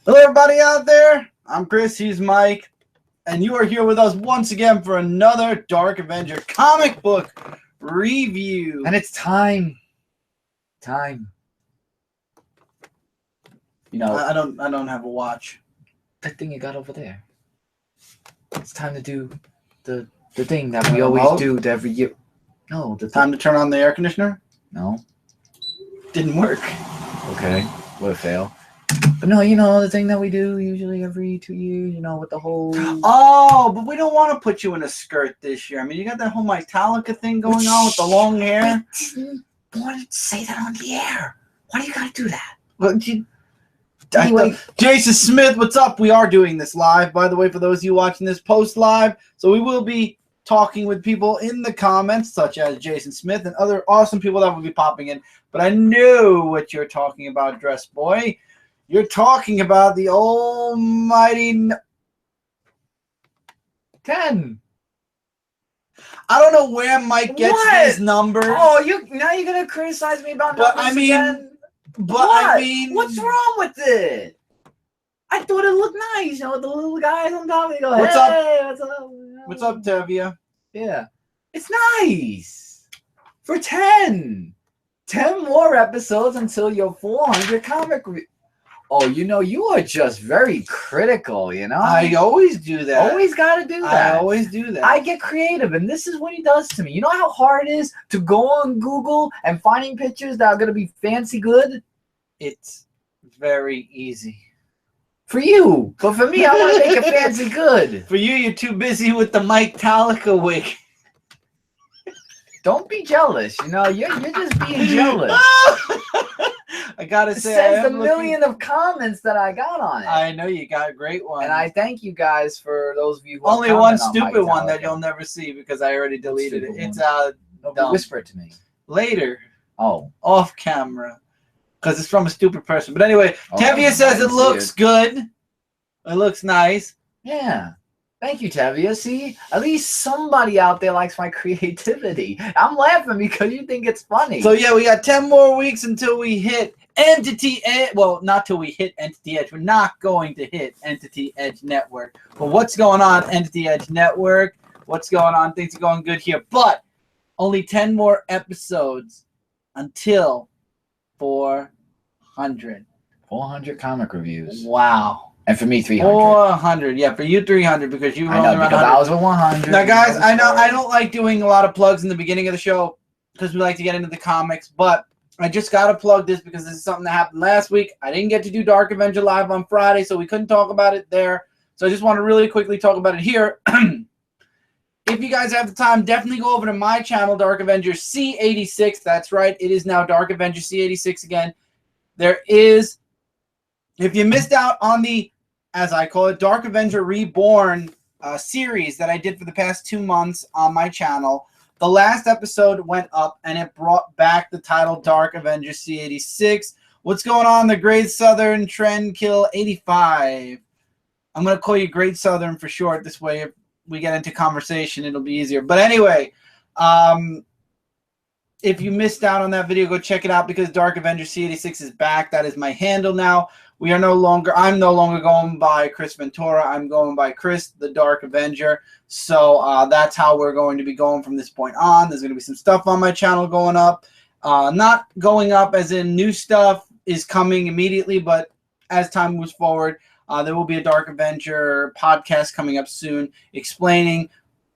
Hello, everybody out there. I'm Chris. He's Mike. And you are here with us once again for another Dark Avenger comic book review. And it's time. You know, I don't have a watch. that thing you got over there. It's time to do the thing that we always do every year. No, the Time to turn on the air conditioner? No. Didn't work. Okay. What a fail. But no, you know, the thing that we do usually every 2 years, you know, with the whole... Oh, but we don't want to put you in a skirt this year. I mean, you got that whole Metallica thing going on with the long hair. I didn't want to say that on the air. Why do you gotta do that? Well, Anyway, Jason Smith, what's up? We are doing this live, by the way, for those of you watching this post live. So we will be talking with people in the comments, such as Jason Smith and other awesome people that will be popping in. But I know what you're talking about, Dress Boy. You're talking about the almighty 10. I don't know where Mike gets these numbers. Oh, now you're gonna criticize me about numbers again? But what? I mean, what's wrong with it? I thought it looked nice, you know, with the little guys on top. They go, What's hey, up? what's up? What's up, Tevia? Yeah, it's nice for 10 more episodes until your 400 comic. Oh, you know, you are just very critical, you know? I always do that. Always got to do that. I always do that. I get creative, and this is what he does to me. You know how hard it is to go on Google and finding pictures that are going to be fancy good? It's very easy. For you. But for me, I want to make it fancy good. For you, you're too busy with the Mike Metallica wig. Don't be jealous. You know, you're just being jealous. I gotta It say, says the million of comments that I got on it. I know you got a great one, and I thank you guys for those of you who only one stupid one that you'll never see because I already deleted it. It's whisper it to me later. Oh, off camera, because it's from a stupid person. But anyway, Tevia says it looks good. It looks nice. Yeah. Thank you, Tevia. See, at least somebody out there likes my creativity. I'm laughing because you think it's funny. So yeah, we got 10 more weeks until we hit Entity Edge. Well, not till we hit Entity Edge. We're not going to hit Entity Edge Network. But what's going on, Entity Edge Network? What's going on? Things are going good here. But only 10 more episodes until 400. 400 comic reviews. Wow. And for me, 300. 400. Yeah, for you, 300 because you were I know, only around because 100. I was with 100. Now, guys, I know I don't like doing a lot of plugs in the beginning of the show because we like to get into the comics, but I just got to plug this because this is something that happened last week. I didn't get to do Dark Avenger Live on Friday, so we couldn't talk about it there. So I just want to really quickly talk about it here. If you guys have the time, definitely go over to my channel, Dark Avenger C86. That's right. It is now Dark Avenger C86 again. There is, if you missed out on the, as I call it, Dark Avenger Reborn series that I did for the past 2 months on my channel, the last episode went up and it brought back the title Dark Avenger C86. What's going on? The Great Southern Trend Kill 85. I'm going to call you Great Southern for short. This way, if we get into conversation, it'll be easier. But anyway, if you missed out on that video, go check it out because Dark Avenger C86 is back. That is my handle now. I'm no longer going by Chris Ventura. I'm going by Chris, the Dark Avenger. So that's how we're going to be going from this point on. There's going to be some stuff on my channel going up. Not going up as in new stuff is coming immediately, but as time moves forward, there will be a Dark Avenger podcast coming up soon explaining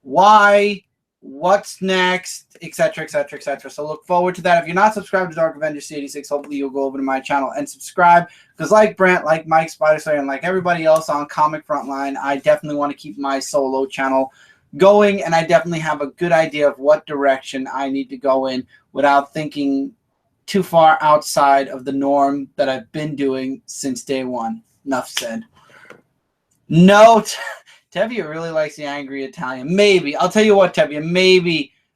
why, what's next, etc., etc., etc. So look forward to that. If you're not subscribed to Dark Avenger C86, hopefully you'll go over to my channel and subscribe. Because like Brent, like Mike, Spider, and like everybody else on Comic Frontline, I definitely want to keep my solo channel going, and I definitely have a good idea of what direction I need to go in without thinking too far outside of the norm that I've been doing since day one. Enough said. No, Tevia really likes the angry Italian. Maybe. I'll tell you what, Tevia.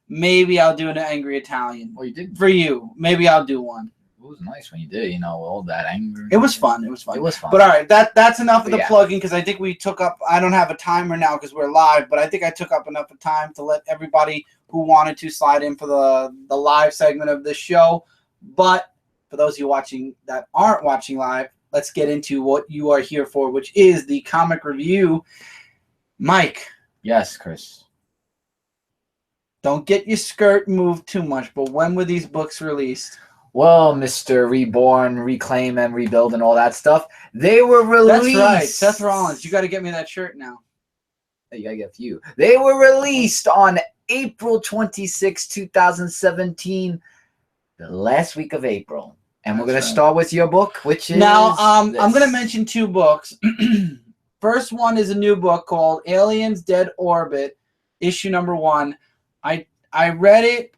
Maybe I'll do an angry Italian. Well, you did. For you. Maybe I'll do one. It was nice when you did, you know, all that anger. It was fun. It was fun. It was fun. But all right, that's enough of the plugging because I think we took up, I don't have a timer now because we're live, but I think I took up enough of time to let everybody who wanted to slide in for the live segment of this show. But for those of you watching that aren't watching live, let's get into what you are here for, which is the comic review. Mike. Yes, Chris. Don't get your skirt moved too much, but when were these books released? Well, Mr. Reborn, Reclaim, and Rebuild and all that stuff, they were released. That's right. Seth Rollins, you got to get me that shirt now. You got to get a few. They were released on April 26, 2017, the last week of April. And we're going to start with your book, which is... Now, I'm going to mention two books. First one is a new book called Aliens Dead Orbit, issue number 1. I read it.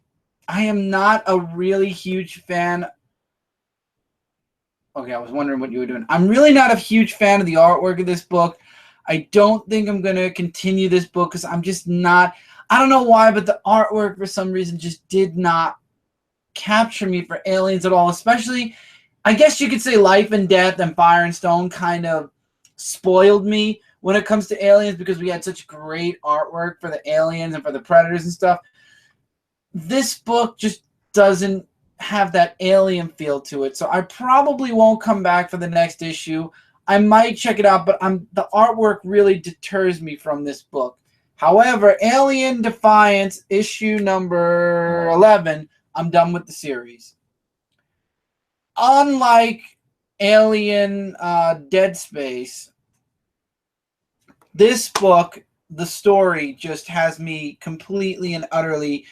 I am not a really huge fan. Okay, I was wondering what you were doing. I'm really not a huge fan of the artwork of this book. I don't think I'm going to continue this book because I'm just not. I don't know why, but the artwork for some reason just did not capture me for Aliens at all. Especially, I guess you could say Life and Death and Fire and Stone kind of spoiled me when it comes to Aliens because we had such great artwork for the aliens and for the predators and stuff. This book just doesn't have that alien feel to it, so I probably won't come back for the next issue. I might check it out, but the artwork really deters me from this book. However, Alien Defiance, issue number 11, I'm done with the series. Unlike Alien Dead Space, this book, the story just has me completely and utterly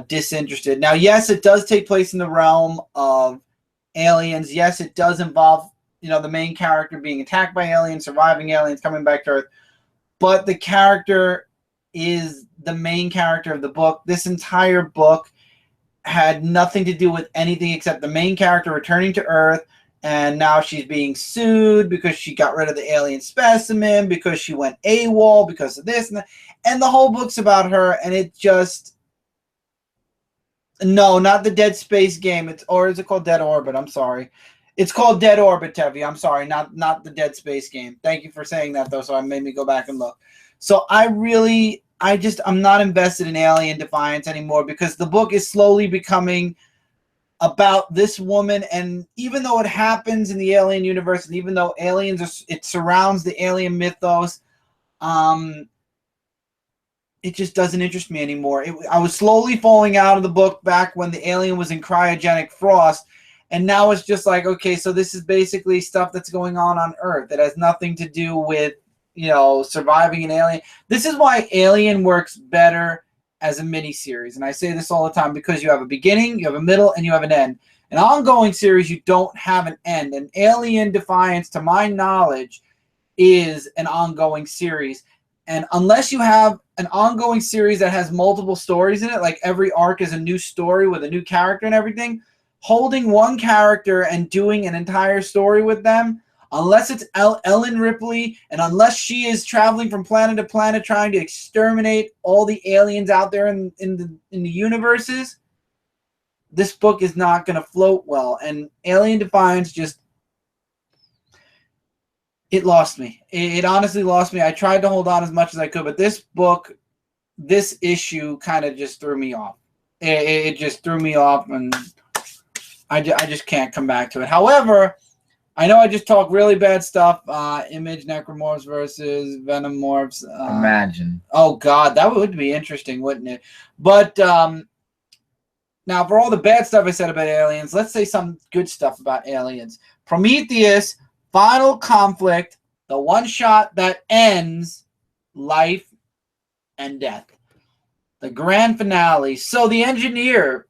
disinterested. Now, yes, it does take place in the realm of aliens. Yes, it does involve, the main character being attacked by aliens, surviving aliens, coming back to Earth. But the character is the main character of the book. This entire book had nothing to do with anything except the main character returning to Earth, and now she's being sued because she got rid of the alien specimen, because she went AWOL, because of this and that. And the whole book's about her, and it just... No, not the Dead Space game. Or is it called Dead Orbit? I'm sorry. It's called Dead Orbit, Tevi. I'm sorry, not the Dead Space game. Thank you for saying that, though, so it made me go back and look. So I'm not invested in Alien Defiance anymore because the book is slowly becoming about this woman, and even though it happens in the Alien universe, and even though it surrounds the alien mythos, it just doesn't interest me anymore. I was slowly falling out of the book back when the alien was in cryogenic frost, and now it's just like, okay, so this is basically stuff that's going on Earth. It has nothing to do with, surviving an alien. This is why Alien works better as a miniseries, and I say this all the time because you have a beginning, you have a middle, and you have an end. An ongoing series, you don't have an end. And Alien Defiance, to my knowledge, is an ongoing series. And unless you have an ongoing series that has multiple stories in it, like every arc is a new story with a new character and everything, holding one character and doing an entire story with them, unless it's Ellen Ripley, and unless she is traveling from planet to planet trying to exterminate all the aliens out there in the universes, this book is not going to float well. And Alien Defiance just... It lost me. It honestly lost me. I tried to hold on as much as I could, but this book, this issue kind of just threw me off. It just threw me off, and I just can't come back to it. However, I know I just talked really bad stuff. Image Necromorphs versus Venomorphs. Imagine. Oh, God. That would be interesting, wouldn't it? But now, for all the bad stuff I said about aliens, let's say some good stuff about aliens. Prometheus... Final Conflict, the one-shot that ends life and death. The grand finale. So the engineer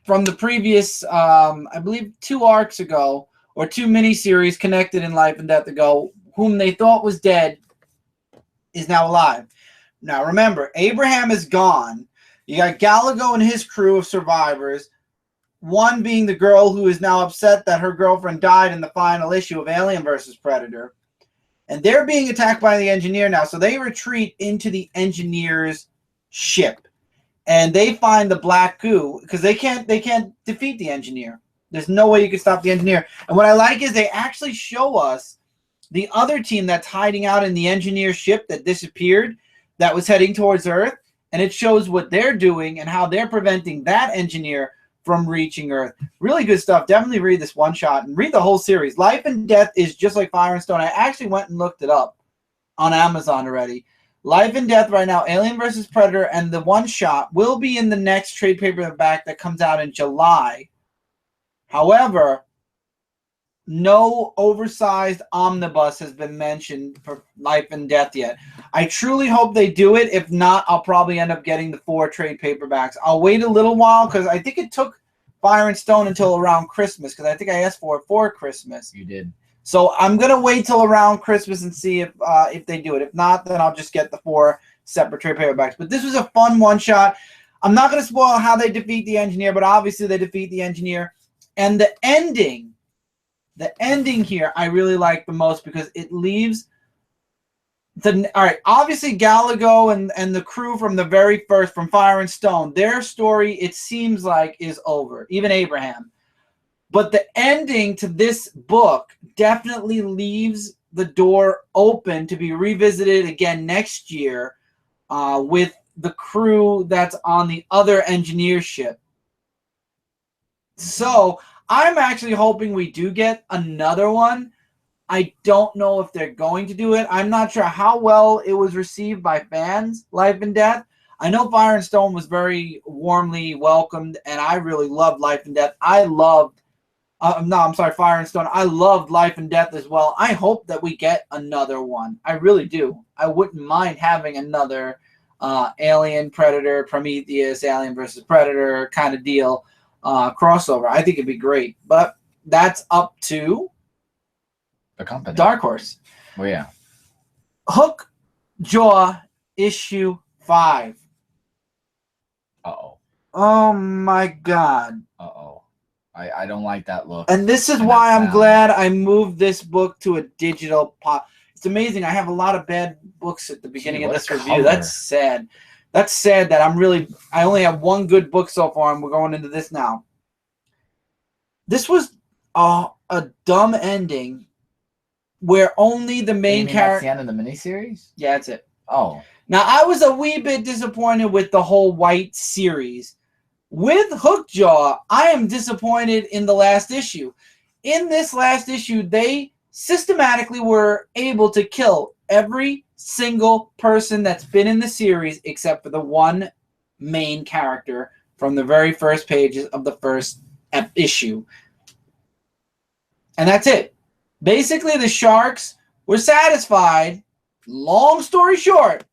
from the previous, I believe 2 arcs ago, or 2 miniseries connected in life and death ago, whom they thought was dead, is now alive. Now remember, Abraham is gone. You got Galago and his crew of survivors. One being the girl who is now upset that her girlfriend died in the final issue of Alien vs. Predator. And they're being attacked by the engineer now. So they retreat into the engineer's ship. And they find the black goo because they can't defeat the engineer. There's no way you can stop the engineer. And what I like is they actually show us the other team that's hiding out in the engineer ship that disappeared, that was heading towards Earth. And it shows what they're doing and how they're preventing that engineer from reaching Earth. Really good stuff. Definitely read this one shot and read the whole series. Life and Death is just like Fire and Stone. I actually went and looked it up on Amazon already. Life and Death right now, Alien vs. Predator, and the one shot will be in the next trade paperback that comes out in July. However, no oversized omnibus has been mentioned for Life and Death yet. I truly hope they do it. If not, I'll probably end up getting the 4 trade paperbacks. I'll wait a little while because I think it took Fire and Stone until around Christmas because I think I asked for it for Christmas. You did. So I'm going to wait till around Christmas and see if they do it. If not, then I'll just get the 4 separate trade paperbacks. But this was a fun one-shot. I'm not going to spoil how they defeat the Engineer, but obviously they defeat the Engineer. And the ending here I really like the most because it leaves the all right. Obviously, Galago and the crew from the very first, from Fire and Stone, their story it seems like is over. Even Abraham, but the ending to this book definitely leaves the door open to be revisited again next year with the crew that's on the other Engineer ship. So I'm actually hoping we do get another one. I don't know if they're going to do it. I'm not sure how well it was received by fans, Life and Death. I know Fire and Stone was very warmly welcomed, and I really loved Life and Death. I loved, Fire and Stone. I loved Life and Death as well. I hope that we get another one. I really do. I wouldn't mind having another Alien, Predator, Prometheus, Alien versus Predator kind of deal. Crossover. I think it'd be great, but that's up to the company. Dark Horse. Oh yeah. HookJaw issue 5. Uh-oh. Oh my God. Uh-oh. I don't like that look. And this is why I'm glad I moved this book to a digital pop. It's amazing. I have a lot of bad books at the beginning of this review. That's sad. That's sad that I only have one good book so far, and we're going into this now. This was a dumb ending where only the main character... That's the end of the miniseries? Yeah, that's it. Oh. Now, I was a wee bit disappointed with the whole White series. With HookJaw, I am disappointed in the last issue. In this last issue, they systematically were able to kill every single person that's been in the series except for the one main character from the very first pages of the first issue. And that's it. Basically, the Sharks were satisfied. Long story short,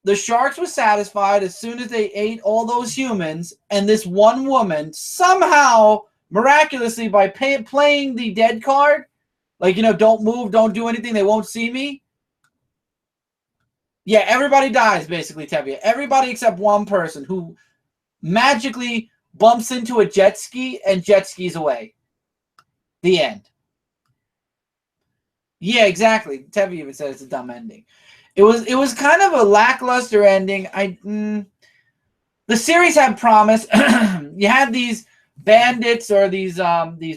the Sharks were satisfied as soon as they ate all those humans, and this one woman somehow, miraculously, by playing the dead card, like, don't move, don't do anything, they won't see me. Yeah, everybody dies, basically, Tevye. Everybody except one person who magically bumps into a jet ski and jet skis away. The end. Yeah, exactly. Tevye even said it's a dumb ending. It was kind of a lackluster ending. The series had promise. You had these bandits or these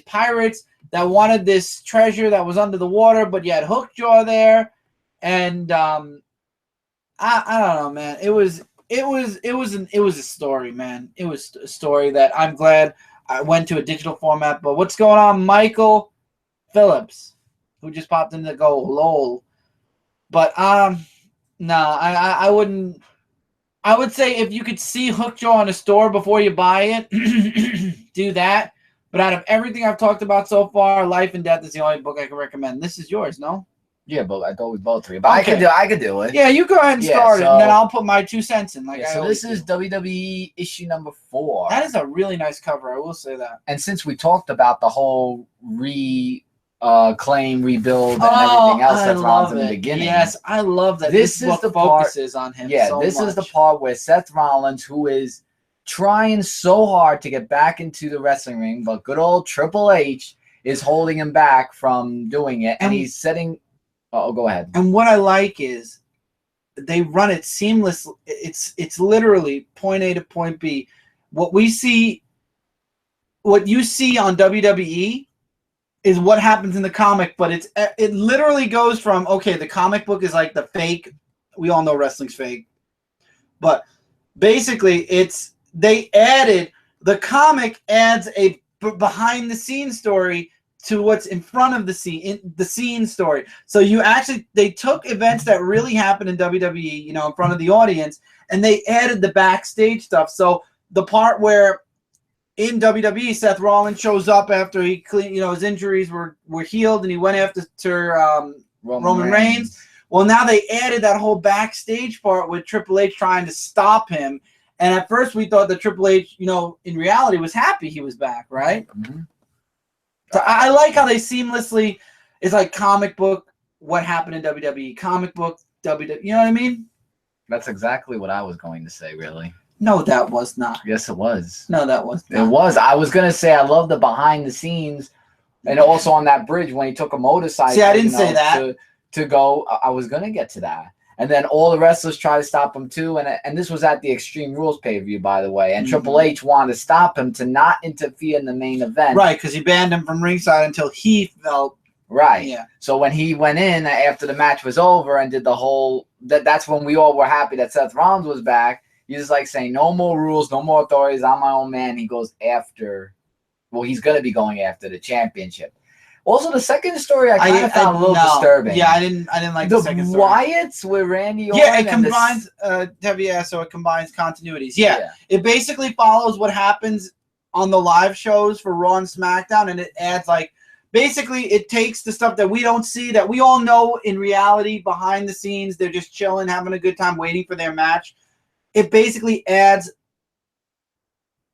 pirates that wanted this treasure that was under the water, but you had HookJaw there, and I don't know, man. It was a story, man. It was a story that I'm glad I went to a digital format. But what's going on, Michael Phillips, who just popped in to go lol? But no, I wouldn't. I would say if you could see HookJaw in a store before you buy it, do that. But out of everything I've talked about so far, Life and Death is the only book I can recommend. This is yours, no? Yeah, but I go with both three. But okay. I could do it. Yeah, you go ahead and start it, and then I'll put my 2 cents in. So this is WWE issue number 4. That is a really nice cover. I will say that. And since we talked about the whole claim, rebuild, and everything else that's Rollins in the beginning. Yes, I love that. This is the focuses on him. Yeah, this is the part where Seth Rollins, who is trying so hard to get back into the wrestling ring, but good old Triple H is holding him back from doing it, and he's setting. Oh, go ahead. And what I like is they run it seamless. It's literally point A to point B. What you see on WWE is what happens in the comic, but it literally goes from, okay, the comic book is like the fake. We all know wrestling's fake, but basically they added The comic adds a behind the scenes story to what's in front of the scene story. So they took events that really happened in WWE, in front of the audience, and they added the backstage stuff. So the part where in WWE, Seth Rollins shows up after he his injuries were healed, and he went after Roman Reigns. Well, now they added that whole backstage part with Triple H trying to stop him. And at first we thought that Triple H, in reality was happy he was back, right? Mm-hmm. So I like how they seamlessly, it's like comic book, what happened in WWE, comic book, WWE, you know what I mean? That's exactly what I was going to say, really. No, that was not. Yes, it was. No, that was not. It was. I was going to say I love the behind the scenes, and also on that bridge when he took a motorcycle. See, I didn't say that. To go, I was going to get to that. And then all the wrestlers try to stop him too. And this was at the Extreme Rules pay-per-view, by the way. And Triple H wanted to stop him to not interfere in the main event. Right, because he banned him from ringside until he felt. Right. Yeah. So when he went in after the match was over and did the whole, that's when we all were happy that Seth Rollins was back. He's just like saying, no more rules, no more authorities. I'm my own man. He goes after, he's going to be going after the championship. Also, the second story I kind of found a little disturbing. Yeah, I didn't like the second story. The Wyatts with Randy Orton. Yeah, it combines. So it combines continuities. Yeah, it basically follows what happens on the live shows for Raw and SmackDown, and it adds basically it takes the stuff that we don't see that we all know in reality behind the scenes. They're just chilling, having a good time, waiting for their match. It basically adds.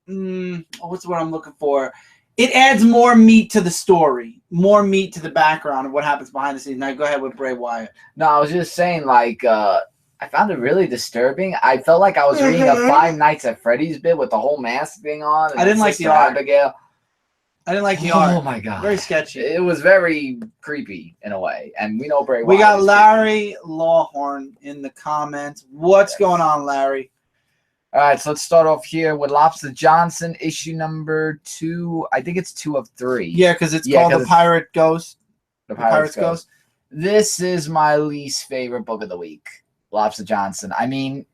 What's what I'm looking for? It adds more meat to the story, more meat to the background of what happens behind the scenes. Now go ahead with Bray Wyatt. No, I was just saying, I found it really disturbing. I felt like I was reading a Five Nights at Freddy's bit with the whole mask thing on. I didn't like the art. Abigail. I didn't like the art. Oh my god, very sketchy. It was very creepy in a way, and we know Bray Wyatt. We got Larry Lawhorn in the comments. What's going on, Larry? All right, so let's start off here with Lobster Johnson, issue number 2. I think it's 2 of 3. Yeah, because it's called The Pirate Ghost. The Pirate's Ghost. This is my least favorite book of the week. Lobster Johnson. I mean,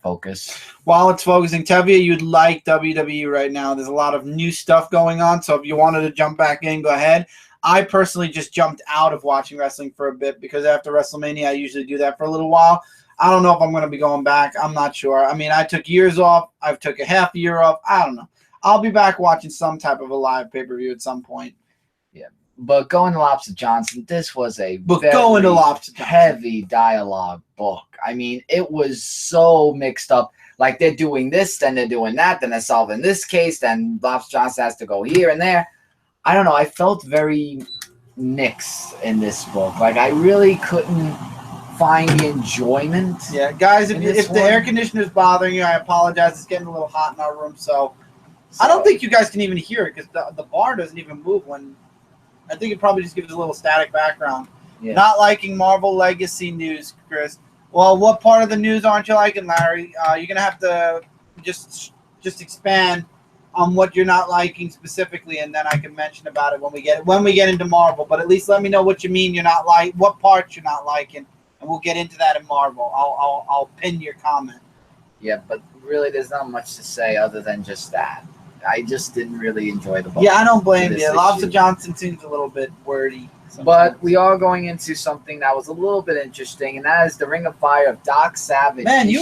focus. While it's focusing, Tevye, you'd like WWE right now. There's a lot of new stuff going on, so if you wanted to jump back in, go ahead. I personally just jumped out of watching wrestling for a bit because after WrestleMania, I usually do that for a little while. I don't know if I'm going to be going back. I'm not sure. I mean, I took years off. I've took a half year off. I don't know. I'll be back watching some type of a live pay-per-view at some point. Yeah. But going to Lobster Johnson, this was a heavy dialogue book. I mean, it was so mixed up. Like, they're doing this, then they're doing that, then they're solving this case, then Lobster Johnson has to go here and there. I don't know. I felt very mixed in this book. Like, I really couldn't find the enjoyment. Yeah, guys, if the air conditioner is bothering you, I apologize. It's getting a little hot in our room, so I don't think you guys can even hear it because the bar doesn't even move when. I think it probably just gives a little static background. Yeah. Not liking Marvel Legacy news, Chris. Well, what part of the news aren't you liking, Larry? You're gonna have to just expand on what you're not liking specifically, and then I can mention about it when we get into Marvel. But at least let me know what you mean you're not like, what parts you're not liking. And we'll get into that in Marvel. I'll pin your comment. Yeah, but really there's not much to say other than just that. I just didn't really enjoy the book. Yeah, I don't blame you. Lobster Johnson seems a little bit wordy. Sometimes. But we are going into something that was a little bit interesting, and that is the Ring of Fire of Doc Savage. Man, we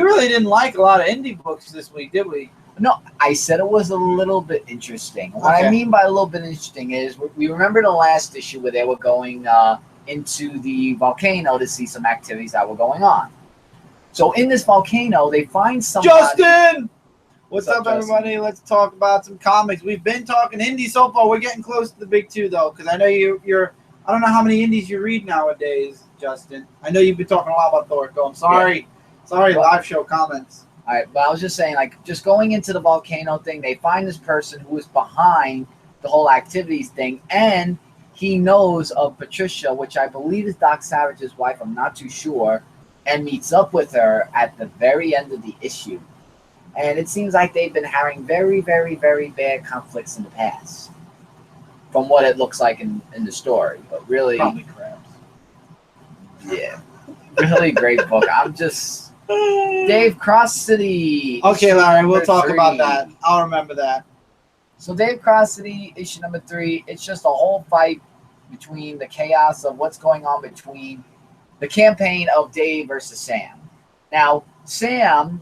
really didn't like a lot of indie books this week, did we? No, I said it was a little bit interesting. What I mean by a little bit interesting is we remember the last issue where they were going into the volcano to see some activities that were going on. So in this volcano, they find somebody. Justin! What's up, everybody? Let's talk about some comics. We've been talking indie so far. We're getting close to the big 2, though, because I know you're. I don't know how many indies you read nowadays, Justin. I know you've been talking a lot about Thor. I'm sorry. Yeah. Sorry, live show comments. All right, but I was just saying, just going into the volcano thing, they find this person who is behind the whole activities thing, and he knows of Patricia, which I believe is Doc Savage's wife. I'm not too sure, and meets up with her at the very end of the issue. And it seems like they've been having very, very, very bad conflicts in the past, from what it looks like in the story. But really, probably crabs. Yeah, really great book. I'm just Dave Cross City. Okay, issue Larry, we'll number talk 3. about that. I'll remember that. So Dave Cross City, issue number 3, it's just a whole fight between the chaos of what's going on between the campaign of Dave versus Sam. Now, Sam,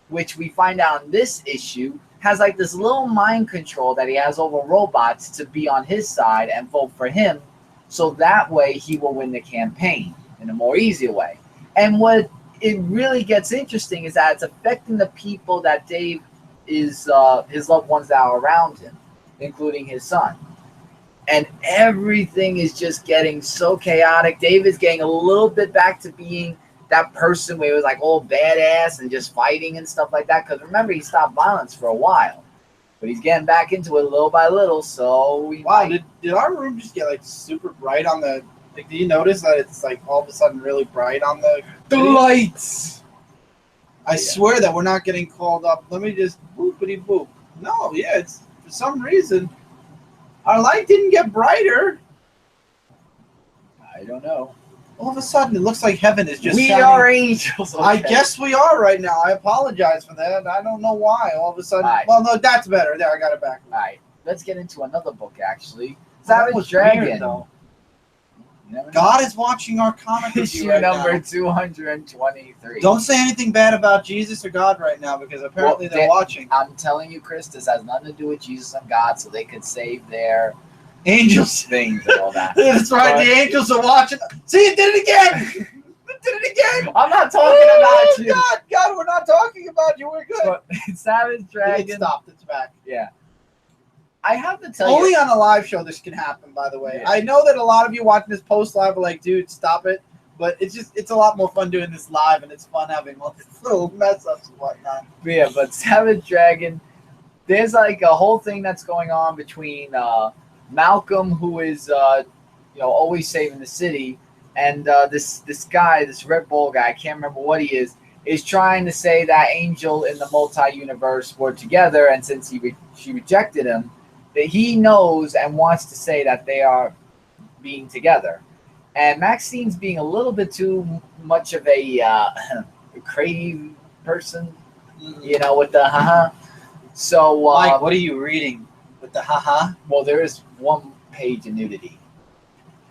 which we find out in this issue, has like this little mind control that he has over robots to be on his side and vote for him, so that way he will win the campaign in a more easier way. And what it really gets interesting is that it's affecting the people that Dave is, his loved ones that are around him, including his son. And everything is just getting so chaotic. Dave is getting a little bit back to being that person where he was like all badass and just fighting and stuff like that. Because remember, he stopped violence for a while. But he's getting back into it little by little. So did our room just get like super bright on the... Like, do you notice that it's like all of a sudden really bright on the lights? I swear that we're not getting called up. Let me just boopity boop. No, yeah, it's for some reason our light didn't get brighter. I don't know. All of a sudden, it looks like heaven is just. We shining. are angels. Okay. I guess we are right now. I apologize for that. I don't know why. All of a sudden, well, no, that's better. There, I got it back. All right, let's get into another book. Actually, Savage Dragon. Weird, though. God is watching our comic issue right number now. 223. Don't say anything bad about Jesus or God right now, because apparently they're watching. I'm telling you, Chris, this has nothing to do with Jesus and God, so they could save their angels things and all that. That's right, the angels are watching. See, it did it again. It did it again. I'm not talking about you. God, we're not talking about you. We're good. But Savage Dragon. It stopped. It's back. Yeah. I have to tell you. Only on a live show this can happen, by the way. Yeah. I know that a lot of you watching this post live are like, dude, stop it. But it's a lot more fun doing this live, and it's fun having all these little mess ups and whatnot. Yeah, but Savage Dragon, there's like a whole thing that's going on between Malcolm, who is always saving the city, and this guy, this Red Bull guy, I can't remember what he is trying to say that Angel in the multi-universe were together, and since she rejected him, that he knows and wants to say that they are being together. And Maxine's being a little bit too much of a crazy person, with the haha. So, Mike, what are you reading with the haha? Well, there is one page of nudity.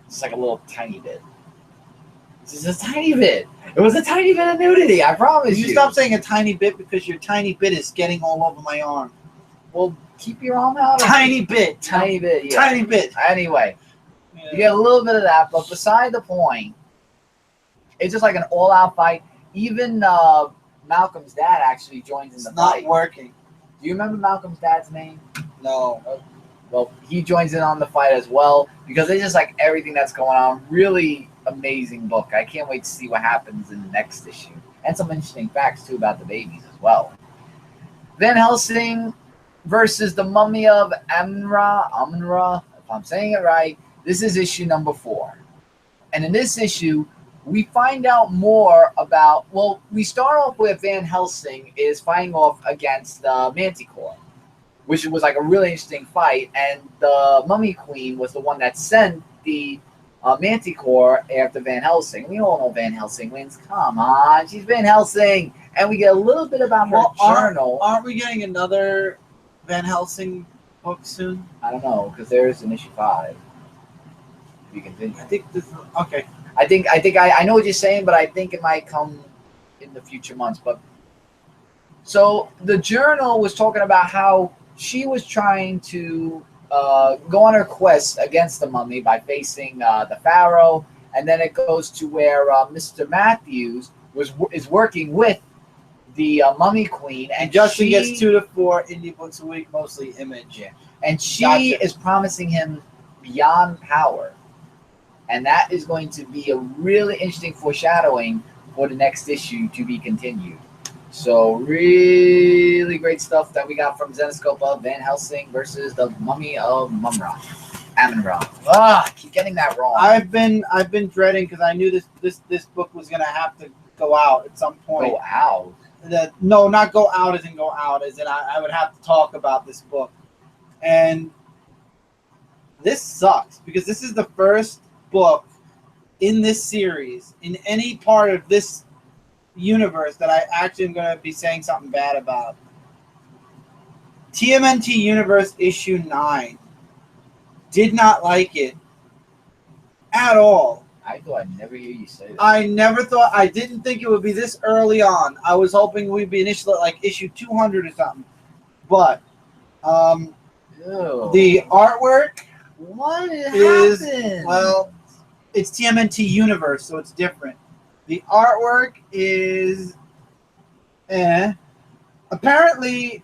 It's like a little tiny bit. It's just a tiny bit. It was a tiny bit of nudity, I promise you. You stop saying a tiny bit, because your tiny bit is getting all over my arm. Well, keep your arm out. Tiny bit. Tiny bit, yeah. Tiny bit. Anyway, you get a little bit of that, but beside the point, it's just like an all-out fight. Even Malcolm's dad actually joins in the fight. It's not working. Do you remember Malcolm's dad's name? No. Well, he joins in on the fight as well, because it's just like everything that's going on. Really amazing book. I can't wait to see what happens in the next issue. And some interesting facts, too, about the babies as well. Then Helsing versus the Mummy of Amun-Ra, if I'm saying it right. This is issue number 4. And in this issue, we find out more about, well, we start off with Van Helsing is fighting off against Manticore, which was like a really interesting fight. And the Mummy Queen was the one that sent the Manticore after Van Helsing. We all know Van Helsing wins. Come on, she's Van Helsing. And we get a little bit about her journal. Aren't we getting another Van Helsing book soon? I don't know, because there is an issue 5. If you continue. I think this is, okay. I know what you're saying, but I think it might come in the future months. But so the journal was talking about how she was trying to go on her quest against the mummy by facing the Pharaoh, and then it goes to where Mr. Matthews is working with the Mummy Queen, and Justin gets 2 to 4 indie books a week, mostly Image. Yeah. And she is promising him beyond power. And that is going to be a really interesting foreshadowing for the next issue to be continued. So really great stuff that we got from Zenescope of Van Helsing versus the Mummy of Amun-Ra. I keep getting that wrong. I've been dreading, because I knew this book was gonna have to go out at some point. Go out? No, not go out as in go out, as in I would have to talk about this book. And this sucks, because this is the first book in this series, in any part of this universe that I actually am going to be saying something bad about. TMNT Universe issue 9. Did not like it at all. I thought I'd never hear you say that. I didn't think it would be this early on. I was hoping we'd be initially like issue 200 or something. But the artwork happened? Well, it's TMNT Universe, so it's different. The artwork is apparently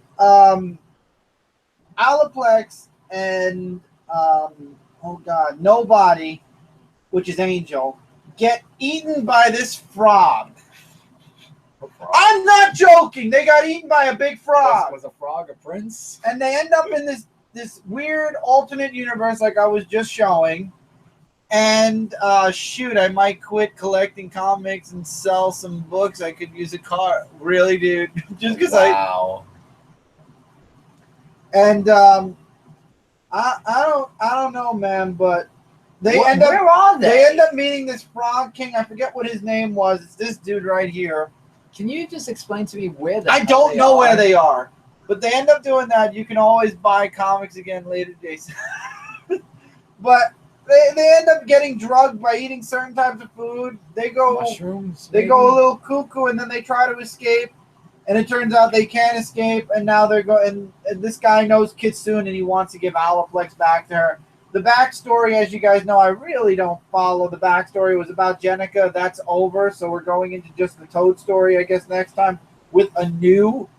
Aliplex and Nobody, which is Angel, get eaten by this frog. I'm not joking. They got eaten by a big frog. Was a frog a prince? And they end up in this weird alternate universe like I was just showing. And shoot, I might quit collecting comics and sell some books. I could use a car. Really, dude? Just because wow. And I don't know, man, but they end up meeting this frog king. I forget what his name was. It's this dude right here. Can you just explain to me where I don't know where they are, but they end up doing that. You can always buy comics again later, Jason. But they end up getting drugged by eating certain types of food. They go mushrooms. They go a little cuckoo, and then they try to escape. And it turns out they can't escape, and now they're going. And this guy knows Kitsune, and he wants to give Aliplex back to her. The backstory, as you guys know, I really don't follow. The backstory was about Jenica. That's over, so we're going into just the Toad story, I guess, next time with a new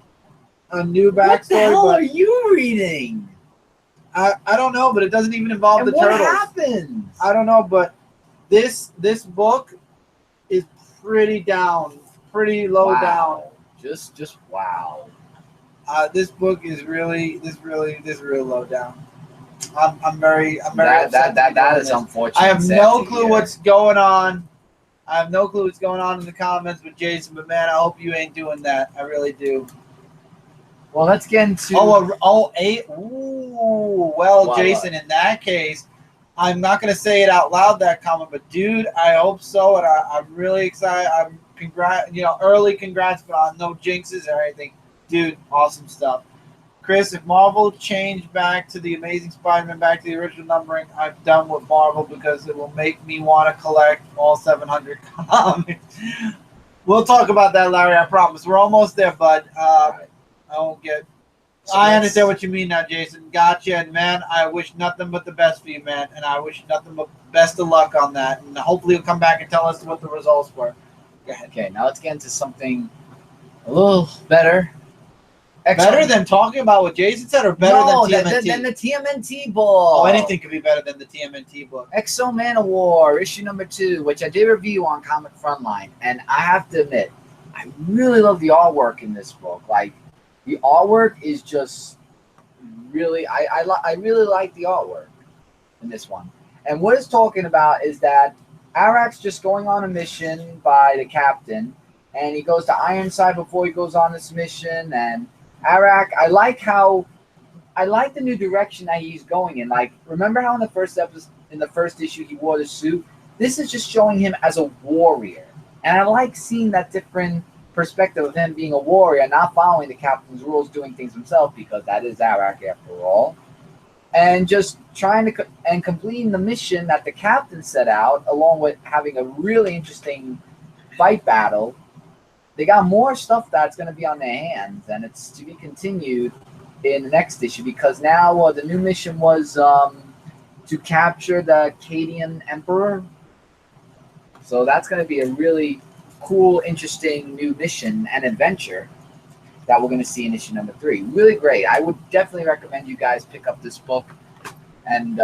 backstory. What the hell are you reading? I don't know, but it doesn't even involve the Turtles. Turtles. What happens? I don't know, but this book is pretty down, pretty low down. Just wow. This book is really low down. I'm very upset. That is unfortunate. I have no clue what's going on. I have no clue what's going on in the comments with Jason, but man, I hope you ain't doing that. I really do. Well, let's get into Jason, in that case, I'm not gonna say it out loud, that comment, but dude, I hope so, and I'm really excited. I'm early congrats, but no jinxes or anything. Dude, awesome stuff. Chris, if Marvel changed back to the Amazing Spider-Man, back to the original numbering, I'm done with Marvel because it will make me want to collect all 700 comics. We'll talk about that, Larry, I promise. We're almost there, bud. I understand what you mean now, Jason. Gotcha, and man, I wish nothing but the best for you, man, and I wish nothing but best of luck on that, and hopefully you'll come back and tell us what the results were. Go ahead. Okay, now let's get into something a little better. Better than talking about what Jason said, or better than TMNT? Than the TMNT book. Oh, anything could be better than the TMNT book. EXO Man OWar, issue number 2, which I did review on Comic Frontline, and I have to admit, I really love the artwork in this book. Like, the artwork is just really, I really like the artwork in this one. And what it's talking about is that Arak's just going on a mission by the captain, and he goes to Ironside before he goes on this mission. And Arak, I like the new direction that he's going in. Like, remember how in the first issue he wore the suit? This is just showing him as a warrior, and I like seeing that different perspective of him being a warrior, not following the captain's rules, doing things himself, because that is Arak after all. And just trying to and completing the mission that the captain set out, along with having a really interesting fight battle. They got more stuff that's going to be on their hands, and it's to be continued in the next issue, because now the new mission was to capture the Cadian Emperor. So that's going to be a really cool, interesting new mission and adventure that we're going to see in issue number 3. Really great. I would definitely recommend you guys pick up this book. And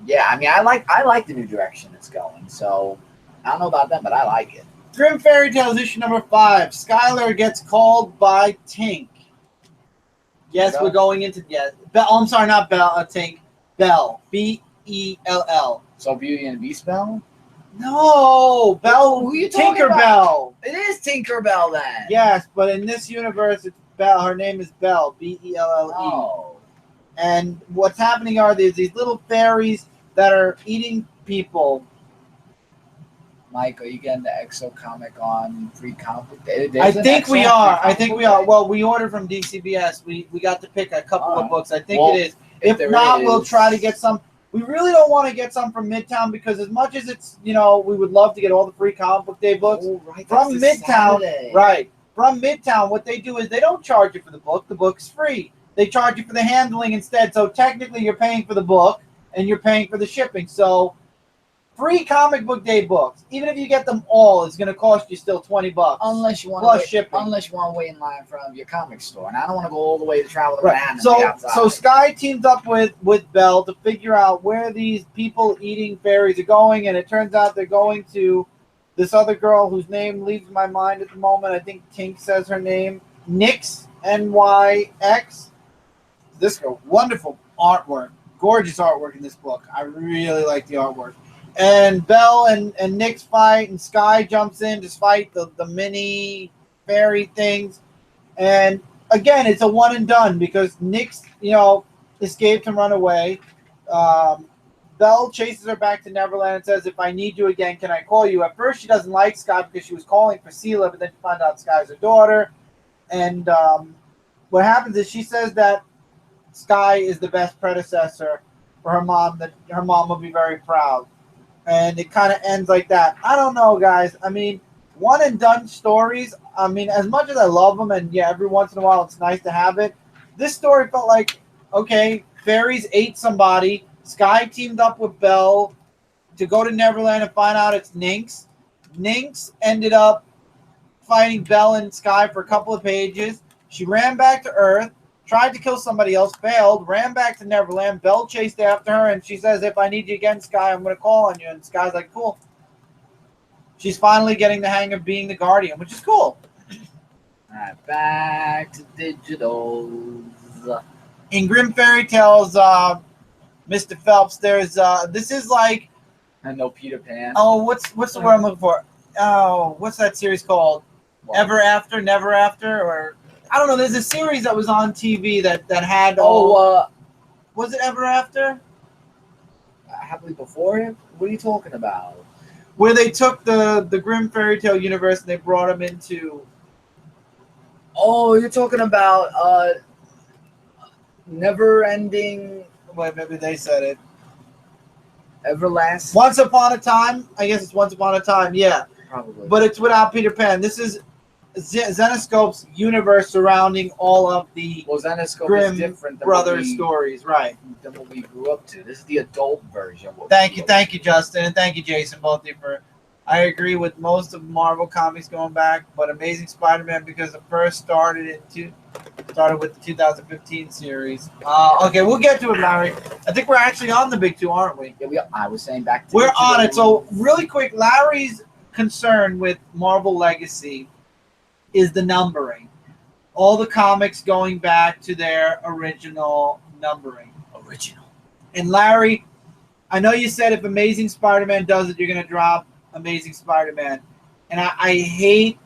yeah, I mean, I like the new direction it's going. So I don't know about them, but I like it. Grimm Fairy Tales issue number 5. Skylar gets called by Tink. Yes, we're going into Bell. I'm sorry, not Bell. Tink. Bell. Bell. So Beauty and the Beast Bell? No, Bell. Who are you talking about? Tinkerbell. It is Tinkerbell then. Yes, but in this universe, it's Bell. Her name is Bell. Belle. Oh. And what's happening are these little fairies that are eating people. Mike, are you getting the EXO comic on free comic? There's I an think EXO we on are. free I think comic we book are. day? Well, we ordered from DCBS. We got to pick a couple of books. I think Well, it is. If there not, we'll is- try to get some. We really don't want to get some from Midtown because as much as it's, we would love to get all the free comic book day books. Oh, right, From that's the Midtown, Saturday. right. From Midtown, what they do is they don't charge you for the book. The book's free. They charge you for the handling instead. So technically you're paying for the book and you're paying for the shipping. So free comic book day books, even if you get them all, it's going to cost you still $20. Unless you want plus to shipping. Unless you want to wait in line from your comic store, and I don't want to go all the way to travel to Right. Manhattan. So Sky teamed up with Bell to figure out where these people eating fairies are going, and it turns out they're going to this other girl whose name leaves my mind at the moment. I think Tink says her name, Nyx, Nyx. This girl, wonderful artwork, gorgeous artwork in this book. I really like the artwork. And Belle and Nyx fight, and Sky jumps in to fight the mini fairy things. And again, it's a one and done because Nyx, escaped and run away. Belle chases her back to Neverland and says, "If I need you again, can I call you?" At first, she doesn't like Sky because she was calling for Sela, but then she finds out Sky's her daughter. And what happens is she says that Sky is the best predecessor for her mom, that her mom will be very proud. And it kind of ends like that. I don't know, guys. I mean, one and done stories, I mean, as much as I love them, and yeah, every once in a while it's nice to have it, this story felt like, okay, fairies ate somebody. Sky teamed up with Belle to go to Neverland and find out it's Nyx. Nyx ended up fighting Belle and Sky for a couple of pages. She ran back to Earth, tried to kill somebody else, failed, ran back to Neverland. Belle chased after her, and she says, "If I need you again, Sky, I'm going to call on you." And Sky's like, "Cool." She's finally getting the hang of being the Guardian, which is cool. All right, back to digitals. In Grimm Fairy Tales, Mr. Phelps, there's this is like, I know Peter Pan. oh, what's the word I'm looking for? Oh, what's that series called? What? Ever After, Never After, or I don't know. There's a series that was on TV that had. Was it Ever After? Happily Before Him? What are you talking about? Where they took the Grimm Fairy Tale universe and they brought them into. Oh, you're talking about Never Ending. Wait, maybe they said it. Everlasting. Once Upon a Time. I guess it's Once Upon a Time. Yeah, Probably. but it's without Peter Pan. This is Zenoscope's universe surrounding all of the Well, Zenoscope Grimm is different than brothers stories, right? than what we grew up to. This is the adult version. Of what Thank we you, grew up Justin, and thank you, Jason, both of you for. I agree with most of Marvel comics going back, but Amazing Spider-Man because the first started with the 2015 series. Okay, we'll get to it, Larry. I think we're actually on the big two, aren't we? to. Yeah, I was saying back to We're digitals. on it. So really quick, Larry's concern with Marvel Legacy is the numbering. All the comics going back to their original numbering. Original. And Larry, I know you said if Amazing Spider-Man does it, you're going to drop Amazing Spider-Man. And I hate,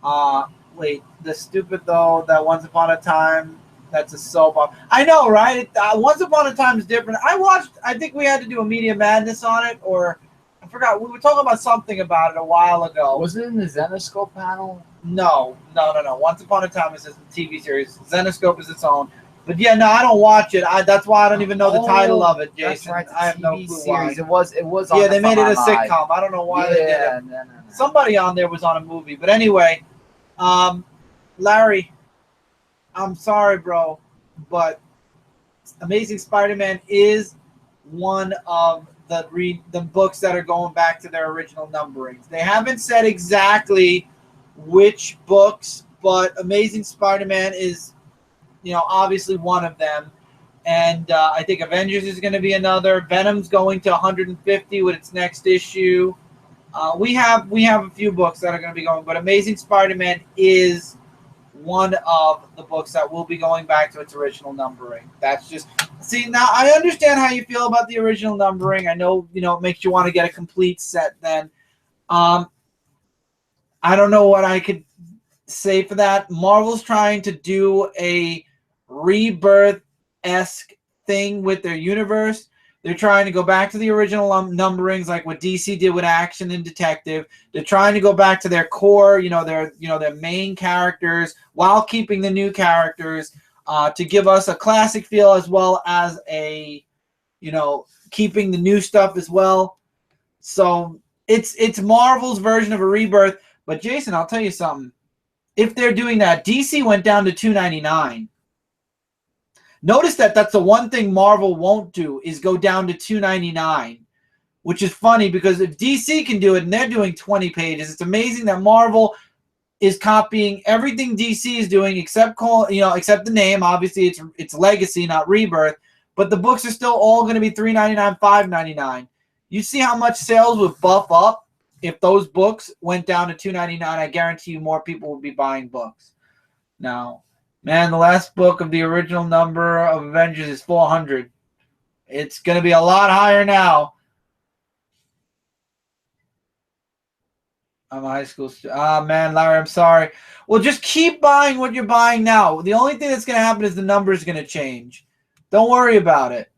the stupid, though, that Once Upon a Time, that's a soap opera. I know, right? Once Upon a Time is different. I think we had to do a Media Madness on it, or I forgot. We were talking about something about it a while ago. Was it in the Zenoscope panel? No. Once Upon a Time is a TV series. Zenoscope is its own. But yeah, no, I don't watch it. That's why I don't even know the title of it, Jason. That's right, I have no clue why. It was. Yeah, they made it a sitcom. I don't know why they did it. No. Somebody on there was on a movie. But anyway, Larry, I'm sorry, bro, but Amazing Spider-Man is one of the books that are going back to their original numberings. They haven't said exactly which books, but Amazing Spider-Man is, obviously one of them. And I think Avengers is going to be another. Venom's going to 150 with its next issue. We have a few books that are going to be going, but Amazing Spider-Man is one of the books that will be going back to its original numbering. That's just now I understand how you feel about the original numbering. I know it makes you want to get a complete set. Then I don't know what I could say for that. Marvel's trying to do a rebirth-esque thing with their universe. They're trying to go back to the original numberings, like what DC did with Action and Detective. They're trying to go back to their core, their main characters, while keeping the new characters, to give us a classic feel as well as keeping the new stuff as well. So it's Marvel's version of a rebirth. But Jason, I'll tell you something. If they're doing that, DC went down to $2.99. Notice that that's the one thing Marvel won't do, is go down to $2.99, which is funny because if DC can do it and they're doing 20 pages, it's amazing that Marvel is copying everything DC is doing except the name. Obviously, it's Legacy, not Rebirth, but the books are still all going to be $3.99, $5.99. You see how much sales would buff up if those books went down to $2.99. I guarantee you more people would be buying books. Now, man, the last book of the original number of Avengers is 400. It's going to be a lot higher now. I'm a high school student. Ah, man, Larry, I'm sorry. Well, just keep buying what you're buying now. The only thing that's going to happen is the number is going to change. Don't worry about it.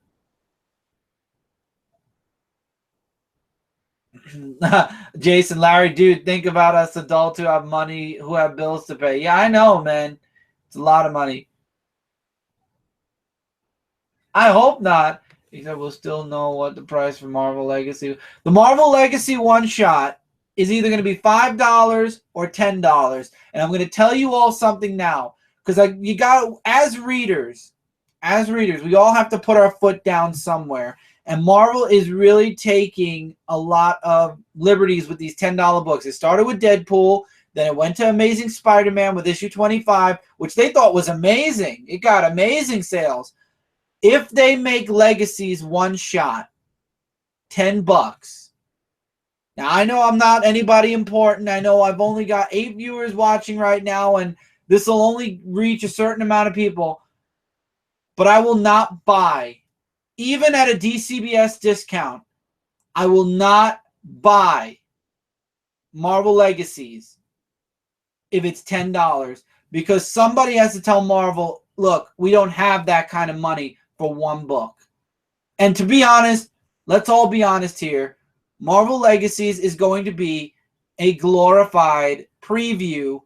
Jason, Larry, dude, think about us adults who have money, who have bills to pay. Yeah, I know, man. It's a lot of money. I hope not. Except we'll still know what the price for Marvel Legacy. The Marvel Legacy one-shot is either going to be $5 or $10. And I'm going to tell you all something now. Because you got, as readers, we all have to put our foot down somewhere. And Marvel is really taking a lot of liberties with these $10 books. It started with Deadpool. Then it went to Amazing Spider-Man with issue 25, which they thought was amazing. It got amazing sales. If they make Legacies one shot, $10. Now, I know I'm not anybody important. I know I've only got 8 viewers watching right now, and this will only reach a certain amount of people. But I will not buy, even at a DCBS discount, I will not buy Marvel Legacies if it's $10, because somebody has to tell Marvel, look, we don't have that kind of money for one book. And to be honest, let's all be honest here, Marvel Legacies is going to be a glorified preview